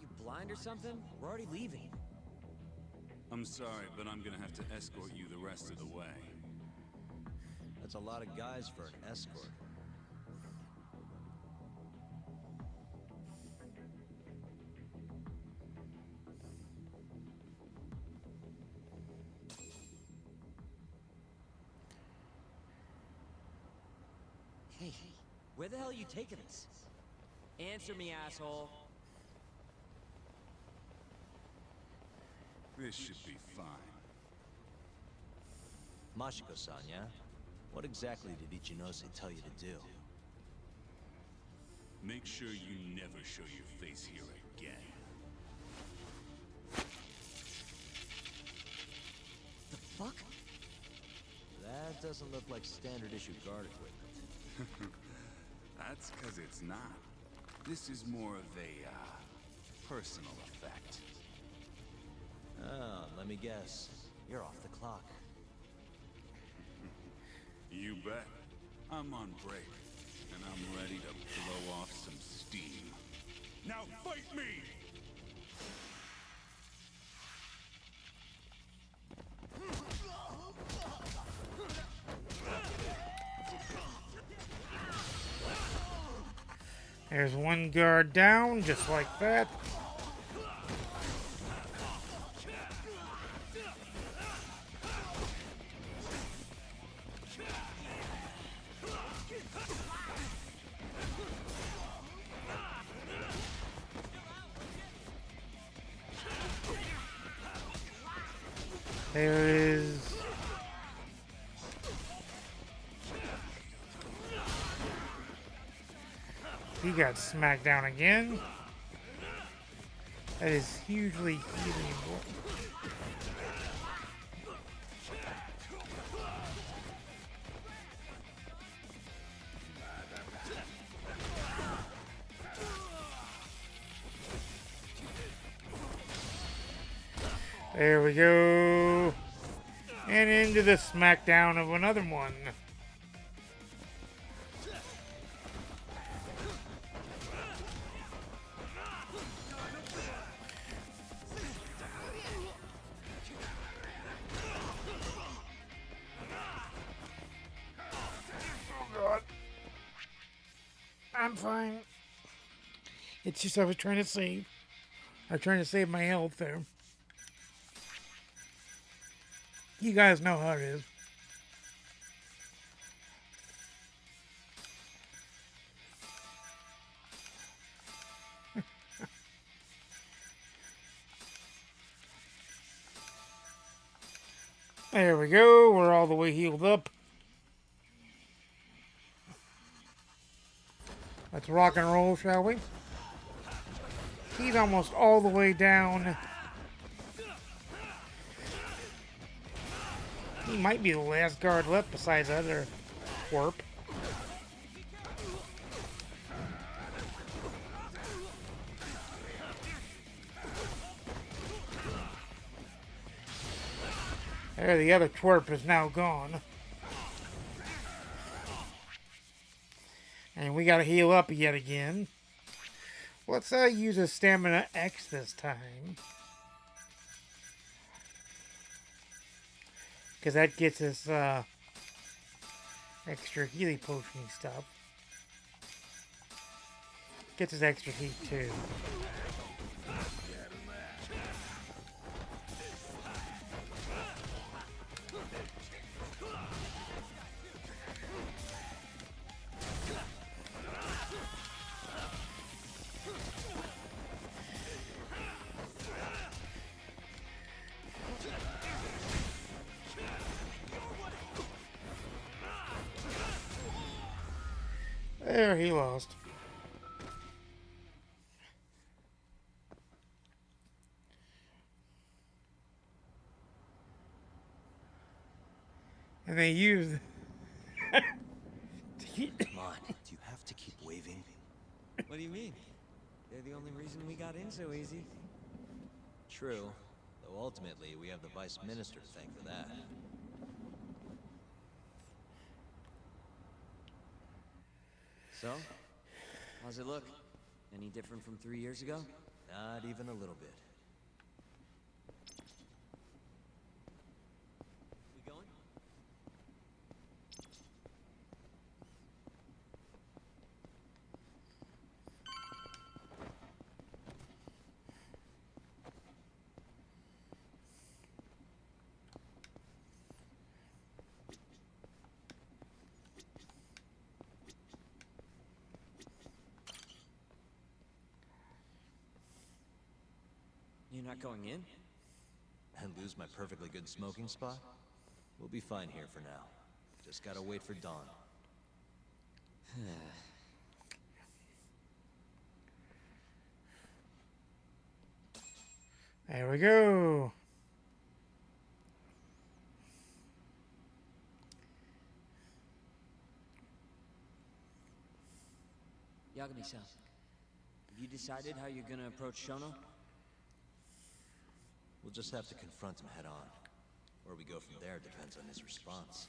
[SPEAKER 11] You blind or something? We're already leaving.
[SPEAKER 14] I'm sorry, but I'm gonna have to escort you the rest of the way.
[SPEAKER 2] That's a lot of guys for an escort.
[SPEAKER 11] Hey, where the hell are you taking us? Answer me, asshole.
[SPEAKER 14] This should be fine.
[SPEAKER 2] Mashiko-san, yeah? What exactly did Ichinose tell you to do?
[SPEAKER 14] Make sure you never show your face here again.
[SPEAKER 11] The fuck?
[SPEAKER 2] That doesn't look like standard issue guard equipment.
[SPEAKER 14] That's because it's not. This is more of a, personal effect.
[SPEAKER 2] Oh, let me guess. You're off the clock.
[SPEAKER 14] You bet. I'm on break, and I'm ready to blow off some steam. Now fight me!
[SPEAKER 1] There's one guard down, just like that. There is... He got smacked down again. That is hugely important. There we go. And into the smackdown of another one. I'm fine. It's just I was trying to save. I was trying to save my health there. You guys know how it is. There we go. We're all the way healed up. Let's rock and roll, shall we? He's almost all the way down. He might be the last guard left besides the other twerp. There, the other twerp is now gone. And we gotta heal up yet again. Let's use a stamina X this time. Because that gets us extra healing potion stuff. Gets us extra heat too. There, he lost. And they used...
[SPEAKER 2] Come on, do you have to keep waving?
[SPEAKER 11] What do you mean? They're the only reason we got in so easy.
[SPEAKER 2] True, though ultimately we have the Vice Minister to thank for that.
[SPEAKER 11] So, how's it look? Any different from 3 years ago?
[SPEAKER 2] Not even a little bit.
[SPEAKER 11] We going? You're not going in?
[SPEAKER 2] And lose my perfectly good smoking spot? We'll be fine here for now. Just gotta wait for dawn.
[SPEAKER 1] There we go.
[SPEAKER 11] Yagami-san, have you decided how you're gonna approach Shono?
[SPEAKER 2] We'll just have to confront him head on. Where we go from there depends on his response.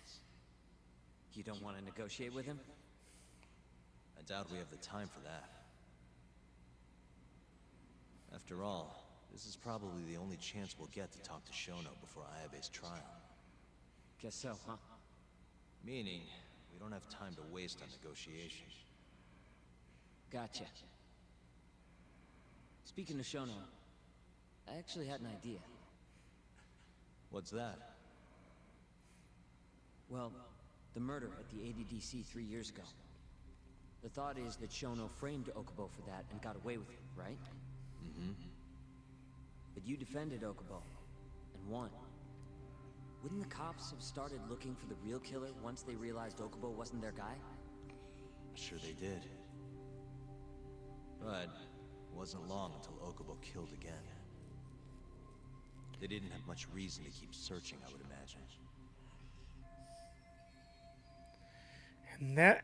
[SPEAKER 11] You don't want to negotiate with him?
[SPEAKER 2] I doubt we have the time for that. After all, this is probably the only chance we'll get to talk to Shono before Ayabe's trial.
[SPEAKER 11] Guess so, huh?
[SPEAKER 2] Meaning, we don't have time to waste on negotiation.
[SPEAKER 11] Gotcha. Speaking of Shono, I actually had an idea.
[SPEAKER 2] What's that?
[SPEAKER 11] Well, the murder at the ADDC 3 years ago. The thought is that Shono framed Okubo for that and got away with it, right?
[SPEAKER 2] Mm-hmm.
[SPEAKER 11] But you defended Okubo, and won. Wouldn't the cops have started looking for the real killer once they realized Okubo wasn't their guy?
[SPEAKER 2] Sure they did. But it wasn't long until Okubo killed again. They didn't have much reason to keep searching, I would imagine.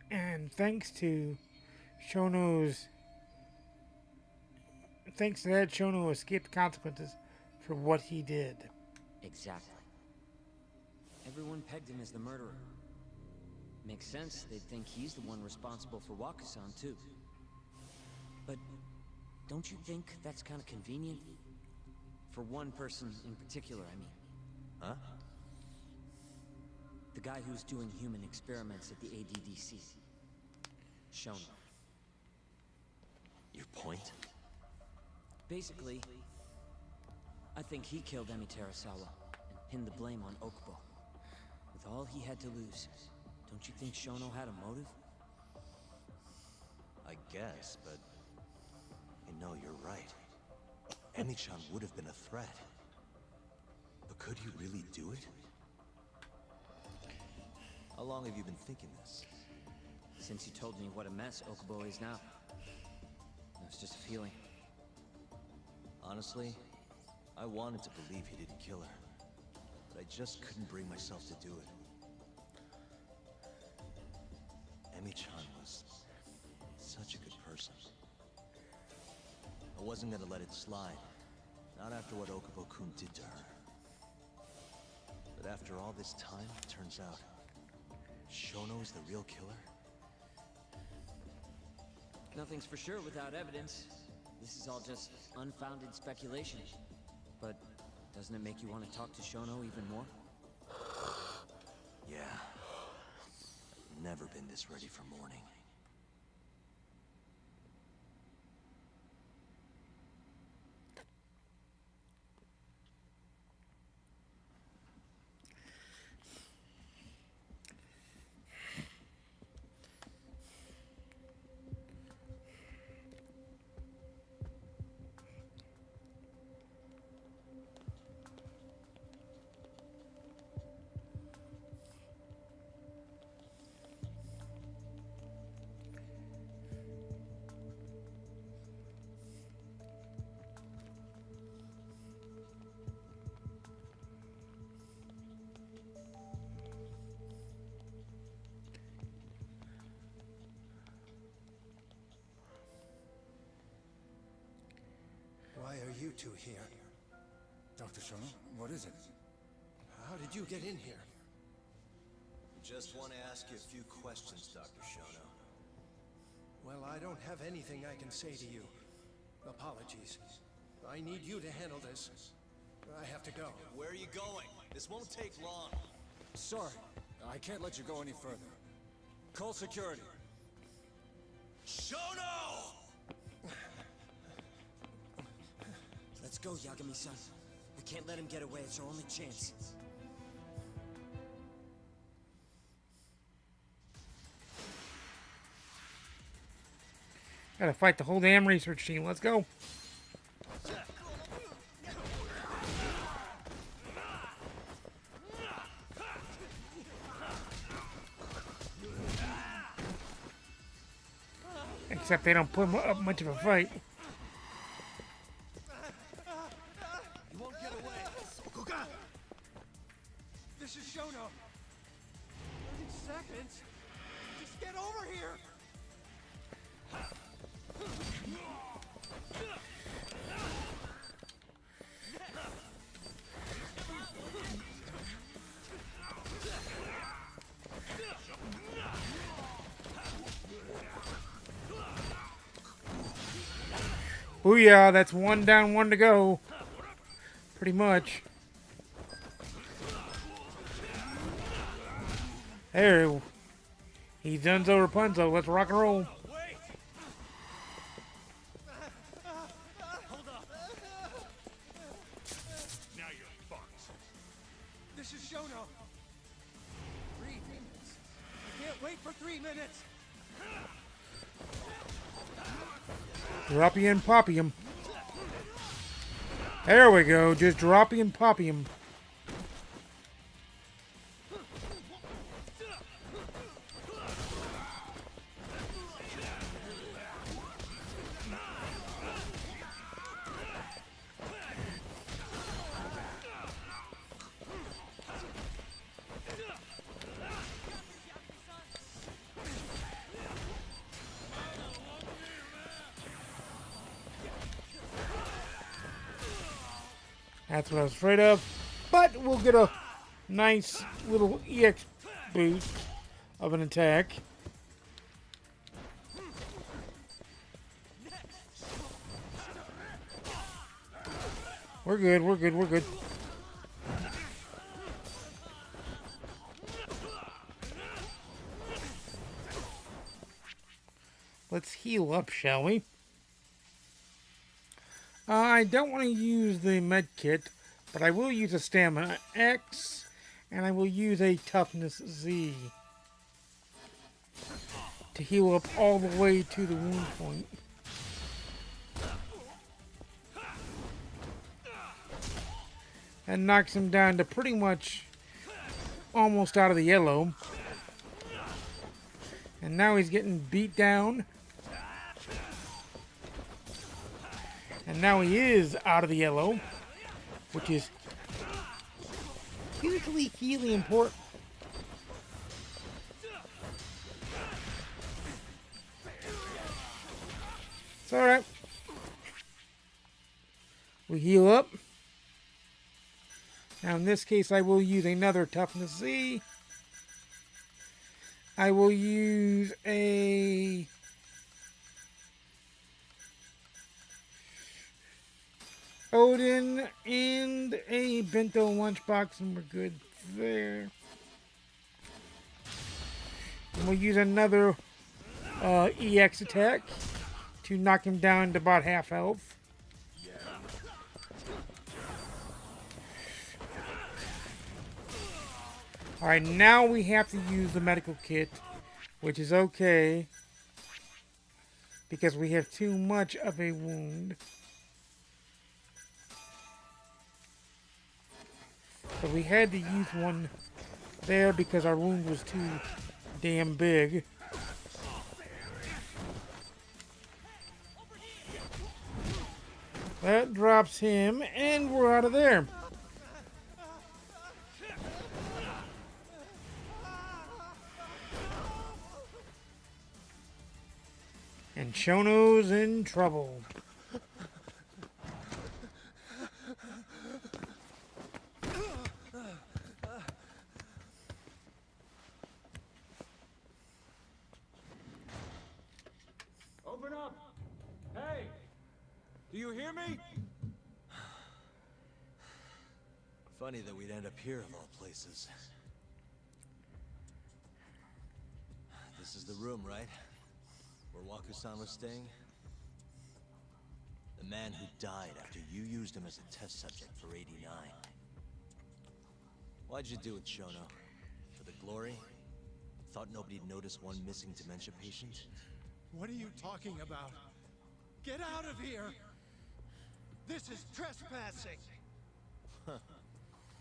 [SPEAKER 1] And thanks to Shono's... Thanks to that, Shono escaped consequences for what he did.
[SPEAKER 11] Exactly. Everyone pegged him as the murderer. Makes sense, they'd think he's the one responsible for Wakusan, too. But don't you think that's kind of convenient? For one person in particular, I mean.
[SPEAKER 2] Huh?
[SPEAKER 11] The guy who's doing human experiments at the ADDC. Shono.
[SPEAKER 2] Your point?
[SPEAKER 11] Basically, I think he killed Emi Terasawa and pinned the blame on Okubo. With all he had to lose, don't you think Shono had a motive?
[SPEAKER 2] I guess, but... You know, you're right. Emi-chan would have been a threat. But could he really do it? How long have you been thinking this?
[SPEAKER 11] Since you told me what a mess Okubo is now. It was just a feeling.
[SPEAKER 2] Honestly, I wanted to believe he didn't kill her. But I just couldn't bring myself to do it. Emi-chan was such a good person. I wasn't gonna let it slide. Not after what Okubo-kun did to her. But after all this time, it turns out Shono is the real killer?
[SPEAKER 11] Nothing's for sure without evidence. This is all just unfounded speculation. But doesn't it make you want to talk to Shono even more?
[SPEAKER 2] Yeah. I've never been this ready for morning.
[SPEAKER 8] to here?
[SPEAKER 13] Dr. Shono, what is it?
[SPEAKER 8] How did you get in here?
[SPEAKER 2] Just want to ask you a few questions, Dr. Shono.
[SPEAKER 8] Well, I don't have anything I can say to you. Apologies. I need you to handle this. I have to go.
[SPEAKER 2] Where are you going? This won't take long.
[SPEAKER 13] Sorry, I can't let you go any further. Call security.
[SPEAKER 2] Shono!
[SPEAKER 11] Let's go, Yagami-san. We can't let him get away. It's our only chance.
[SPEAKER 1] Gotta fight the whole damn research team. Let's go. Except they don't put up much of a fight.
[SPEAKER 8] You won't get away. Sokuga! This is Shono. 30 seconds. Just get over here.
[SPEAKER 1] Booyah, that's one down, one to go. Pretty much. There. He's donezo Rapunzel. Let's rock and roll.
[SPEAKER 8] Now you're fucked. This is Shono. 3 minutes. I can't wait for 3 minutes.
[SPEAKER 1] Droppy and poppy him. There we go. Just droppy and poppy him. That's what I was afraid of. But we'll get a nice little EX boost of an attack. We're good, we're good, we're good. Let's heal up, shall we? I don't want to use the med kit, but I will use a stamina X, and I will use a toughness Z to heal up all the way to the wound point. And knocks him down to pretty much almost out of the yellow. And now he's getting beat down. And now he is out of the yellow, which is hugely important. It's alright. We heal up. Now in this case I will use another toughness Z. I will use a Odin and a bento lunchbox, and we're good there. And we'll use another EX attack to knock him down to about half health. Alright, now we have to use the medical kit, which is okay, because we have too much of a wound. So we had to use one there because our wound was too damn big. That drops him, and we're out of there. And Shono's in trouble.
[SPEAKER 2] Funny that we'd end up here of all places. This is the room, right? Where Waku-san was staying? The man who died after you used him as a test subject for 89. Why'd you do it, Shono? For the glory? Thought nobody'd notice one missing dementia patient?
[SPEAKER 8] What are you talking about? Get out of here! This is trespassing!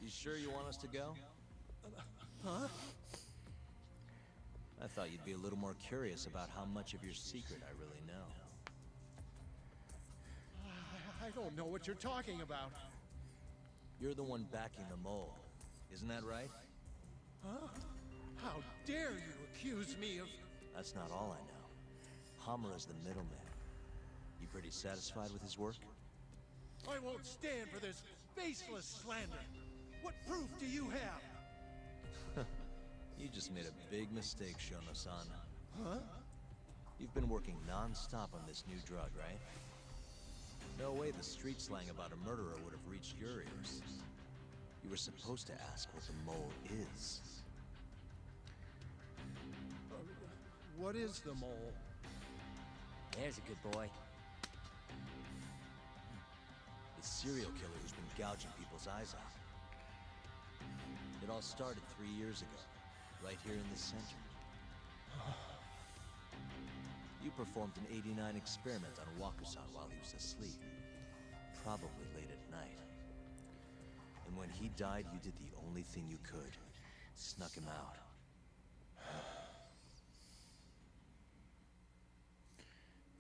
[SPEAKER 2] You sure you want us to go?
[SPEAKER 8] Huh?
[SPEAKER 2] I thought you'd be a little more curious about how much of your secret I really know.
[SPEAKER 8] I don't know what you're talking about.
[SPEAKER 2] You're the one backing the mole, isn't that right?
[SPEAKER 8] Huh? How dare you accuse me of...
[SPEAKER 2] That's not all I know. Hamura's the middleman. You pretty satisfied with his work?
[SPEAKER 8] I won't stand for this baseless slander. What proof do you have?
[SPEAKER 2] You just made a big mistake, Shono-san.
[SPEAKER 8] Huh?
[SPEAKER 2] You've been working non-stop on this new drug, right? No way the street slang about a murderer would have reached your ears. You were supposed to ask what the mole is.
[SPEAKER 8] What is the mole?
[SPEAKER 11] There's a good boy.
[SPEAKER 2] The serial killer who's been gouging people's eyes out. It all started 3 years ago, right here in the center. You performed an 89 experiment on Waku-san while he was asleep. Probably late at night. And when he died, you did the only thing you could. Snuck him out.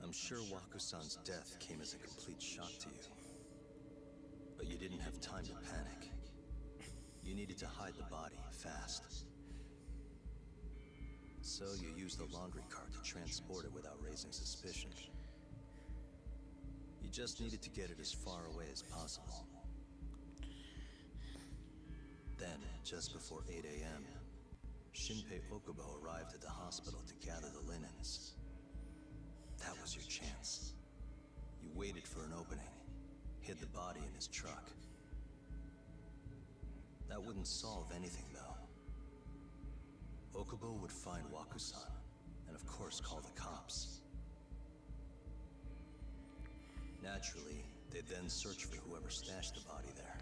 [SPEAKER 2] I'm sure Waku-san's death came as a complete shock to you. But you didn't have time to panic. You needed to hide the body, fast. So you used the laundry cart to transport it without raising suspicion. You just needed to get it as far away as possible. Then, just before 8 a.m., Shinpei Okubo arrived at the hospital to gather the linens. That was your chance. You waited for an opening, hid the body in his truck. That wouldn't solve anything, though. Okubo would find Waku-san, and of course call the cops. Naturally, they'd then search for whoever stashed the body there.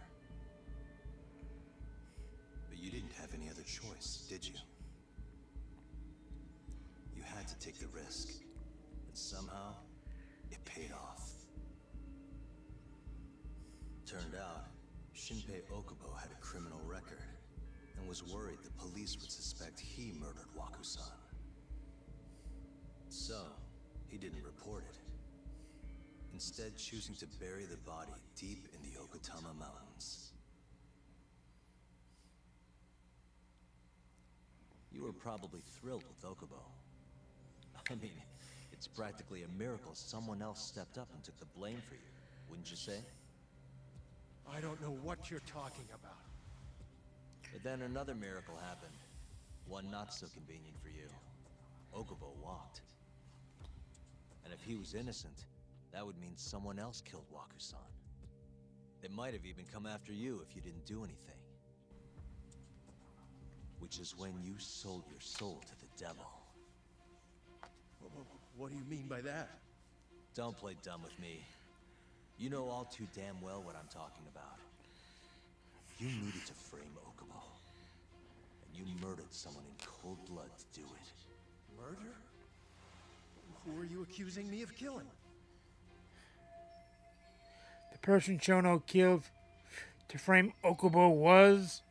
[SPEAKER 2] But you didn't have any other choice, did you? You had to take the risk, and somehow, it paid off. Turned out, Shinpei Okubo had a criminal record, and was worried the police would suspect he murdered Waku-san. So, he didn't report it. Instead, choosing to bury the body deep in the Okutama Mountains. You were probably thrilled with Okubo. I mean, it's practically a miracle someone else stepped up and took the blame for you, wouldn't you say?
[SPEAKER 8] I don't know what you're talking about.
[SPEAKER 2] But then another miracle happened. One not so convenient for you. Okubo walked. And if he was innocent, that would mean someone else killed Waku-san. They might have even come after you if you didn't do anything. Which is when you sold your soul to the devil.
[SPEAKER 8] What do you mean by that?
[SPEAKER 2] Don't play dumb with me. You know all too damn well what I'm talking about. You needed to frame Okubo. And you murdered someone in cold blood to do it.
[SPEAKER 8] Murder? Who are you accusing me of killing?
[SPEAKER 1] The person Shono killed to frame Okubo was...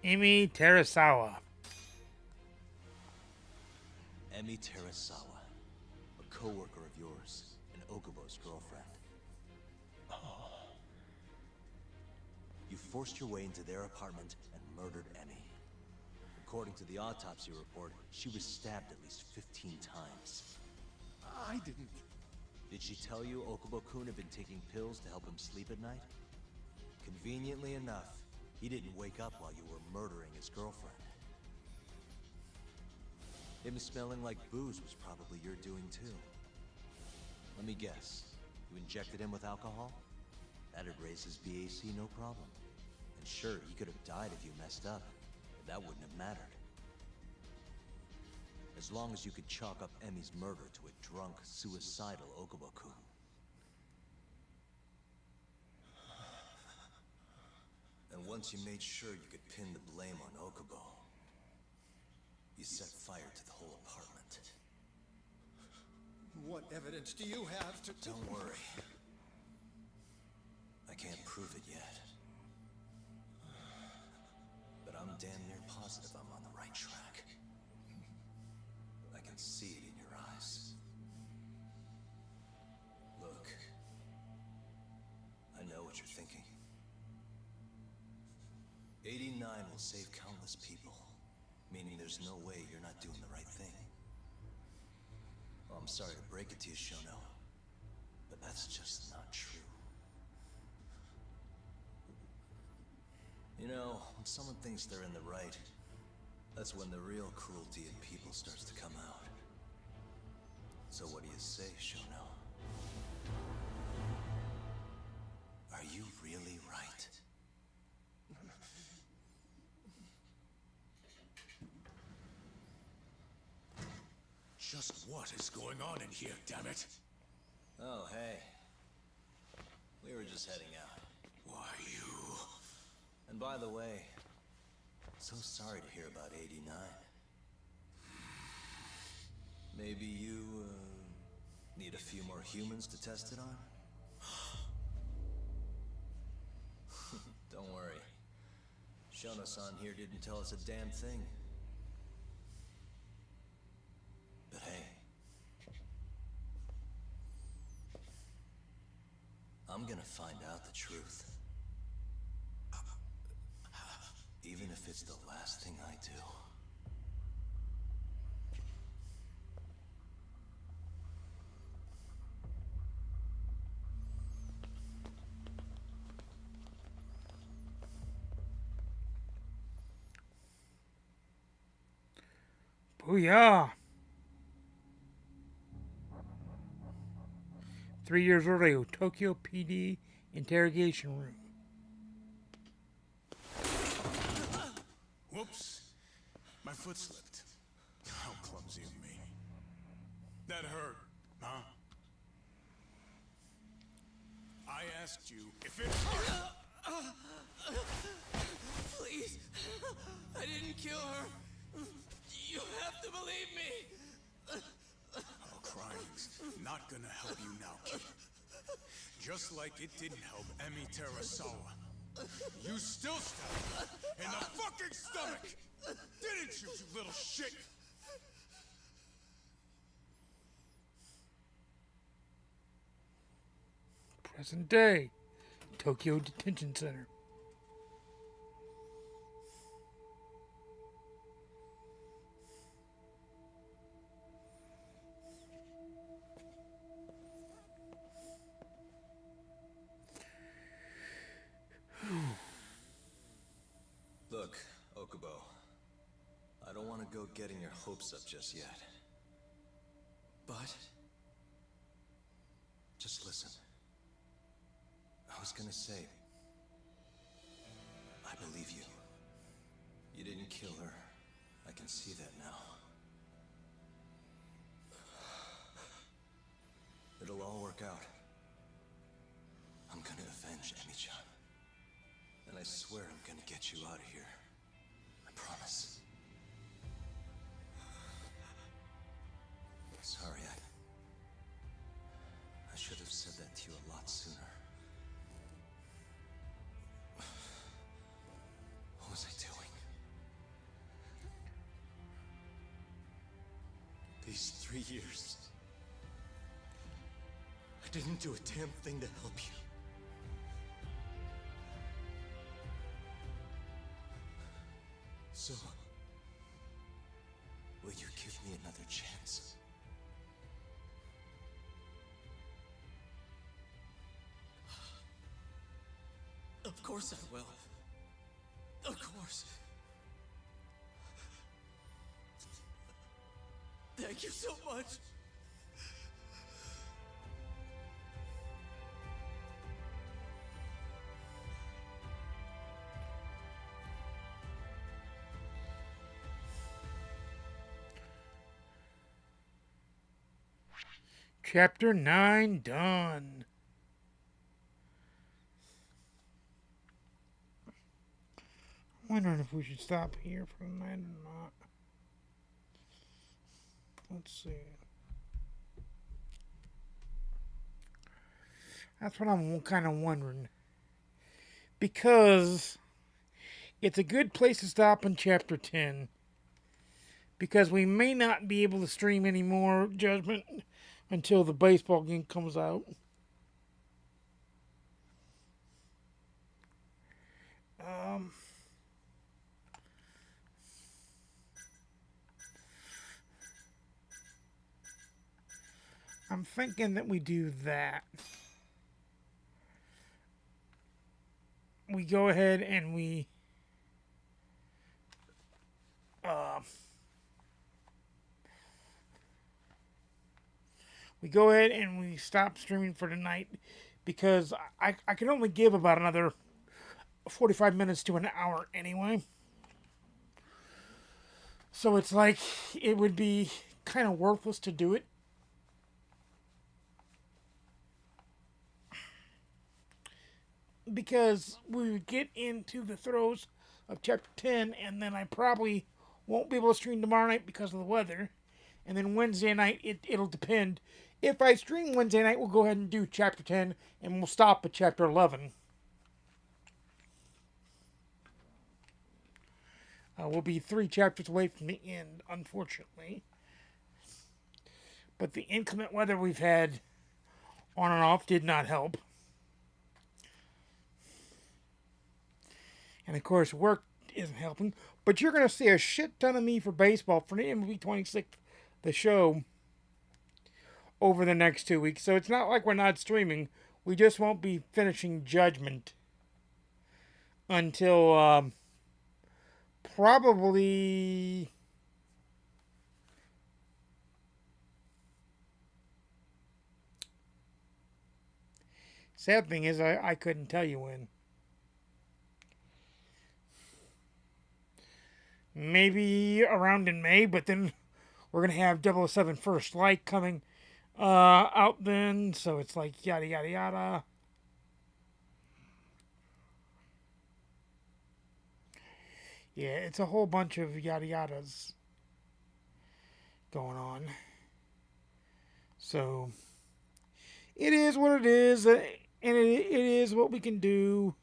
[SPEAKER 1] Emi Terasawa.
[SPEAKER 2] Emi Terasawa, a co-worker of yours, and Okubo's girlfriend. You forced your way into their apartment and murdered Emi. According to the autopsy report, she was stabbed at least 15 times.
[SPEAKER 8] I didn't...
[SPEAKER 2] Did she tell you Okubo-kun had been taking pills to help him sleep at night? Conveniently enough, he didn't wake up while you were murdering his girlfriend. Him smelling like booze was probably your doing too. Let me guess. You injected him with alcohol? That'd raise his BAC no problem. And sure, he could have died if you messed up, but that wouldn't have mattered. As long as you could chalk up Emmy's murder to a drunk, suicidal Okubo-kun. And once you made sure you could pin the blame on Okubo, you set fire to the whole apartment.
[SPEAKER 8] What evidence do you have to...
[SPEAKER 2] Don't worry. I can't prove it yet. But I'm damn near positive I'm on the right track. I can see it in your eyes. Look. I know what you're thinking. 89 will save countless people, meaning there's no way you're not doing the right thing. Well, I'm sorry to break it to you, Shono, but that's just not true. You know, when someone thinks they're in the right, that's when the real cruelty in people starts to come out. So what do you say, Shono? Are you really right?
[SPEAKER 3] Just what is going on in here, damn it?
[SPEAKER 2] Oh, hey. We were just heading out.
[SPEAKER 3] Why, you...
[SPEAKER 2] And by the way, so sorry to hear about 89. Maybe you, need a few more humans to test it on? Don't worry. Shono-san here didn't tell us a damn thing. But hey, I'm gonna find out the truth. Even if it's the last thing I do.
[SPEAKER 1] Booyah! 3 years earlier, Tokyo PD interrogation room.
[SPEAKER 3] Whoops. My foot slipped. How clumsy of me. That hurt, huh? I asked you if it hurt.
[SPEAKER 8] Please. I didn't kill her. You have to believe me.
[SPEAKER 3] Oh, crying's not gonna help you now, kid. Just like it didn't help Emi Terasawa. You still stabbed her in the fucking stomach! Didn't you, you little shit?
[SPEAKER 1] Present day, Tokyo Detention Center.
[SPEAKER 2] Look, Okubo. I don't want to go getting your hopes up just yet. But... just listen. I was gonna say... I believe you. You didn't kill her. I can see that now. It'll all work out. I'm gonna avenge Emi-chan. And I swear I'm gonna get you out of here. I promise. Sorry, I should have said that to you a lot sooner. What was I doing? These 3 years, I didn't do a damn thing to help you. So, will you give me another chance?
[SPEAKER 8] Of course I will. Of course. Thank you so much.
[SPEAKER 1] Chapter 9 done. I'm wondering if we should stop here for the night or not. Let's see. That's what I'm kind of wondering. Because it's a good place to stop in Chapter 10. Because we may not be able to stream any more Judgment until the baseball game comes out. I'm thinking that we do that. We go ahead and we go ahead and we stop streaming for tonight because I can only give about another 45 minutes to an hour anyway. So it's like it would be kind of worthless to do it. Because we would get into the throes of Chapter 10 and then I probably won't be able to stream tomorrow night because of the weather. And then Wednesday night, it'll depend. If I stream Wednesday night, we'll go ahead and do Chapter 10, and we'll stop at Chapter 11. We'll be 3 chapters away from the end, unfortunately. But the inclement weather we've had on and off did not help. And, of course, work isn't helping. But you're going to see a shit ton of me for baseball for the MLB 26th, the show, over the next 2 weeks. So it's not like we're not streaming. We just won't be finishing Judgment until probably sad thing is I couldn't tell you when. Maybe around in May, but then we're going to have 007 First Light coming out then, so it's like yada yada yada. Yeah, it's a whole bunch of yada yadas going on. So it is what it is, and it is what we can do.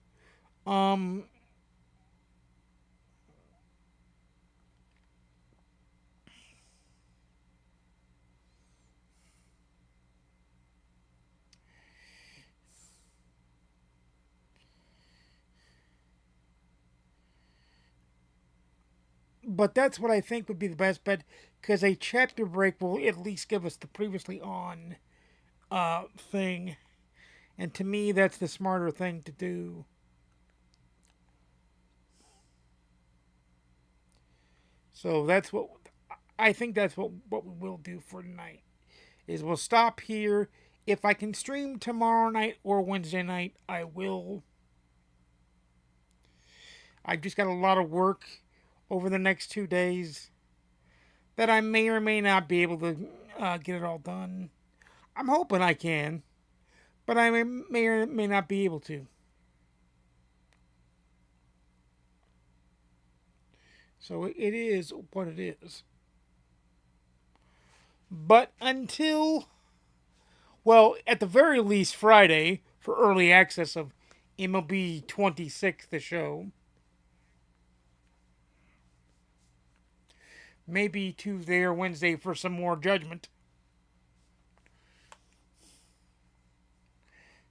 [SPEAKER 1] But that's what I think would be the best bet, because a chapter break will at least give us the previously on thing. And to me, that's the smarter thing to do. So that's what I think that's what we will do for tonight. Is we'll stop here. If I can stream tomorrow night or Wednesday night, I will. I've just got a lot of work over the next 2 days that I may or may not be able to get it all done. I'm hoping I can, but I may or may not be able to. So it is what it is. But until, well, at the very least Friday, for early access of MLB 26, the show. Maybe Tuesday or Wednesday for some more Judgment.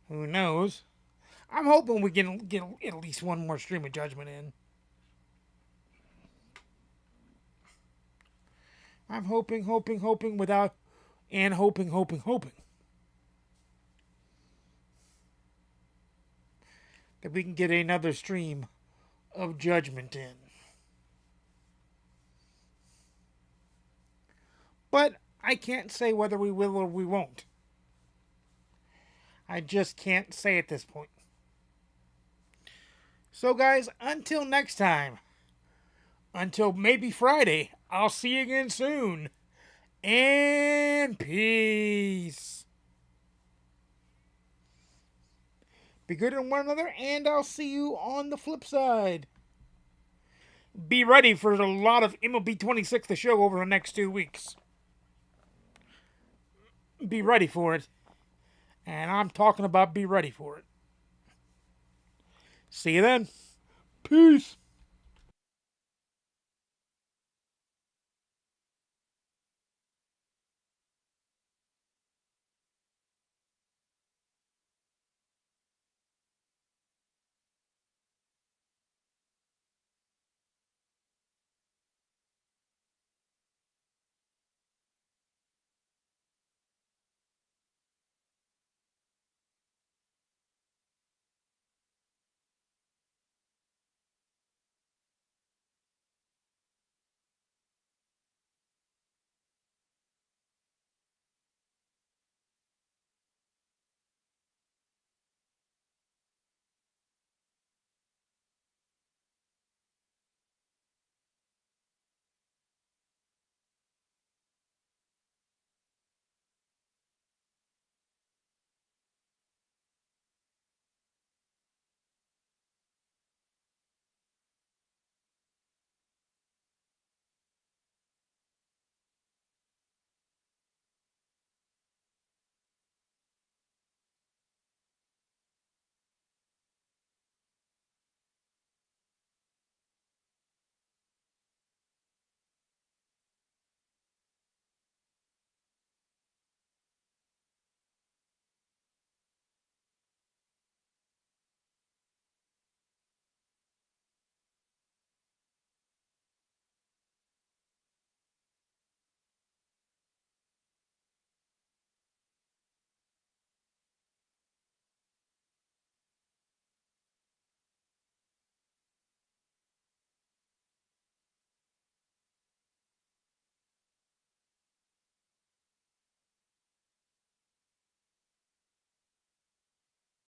[SPEAKER 1] Who knows? I'm hoping we can get at least one more stream of Judgment in. I'm hoping without, and hoping. That we can get another stream of Judgment in. But I can't say whether we will or we won't. I just can't say at this point. So, guys, until next time, until maybe Friday, I'll see you again soon. And peace. Be good to one another, and I'll see you on the flip side. Be ready for a lot of MLB 26 to show over the next 2 weeks. Be ready for it. And I'm talking about be ready for it. See you then. Peace.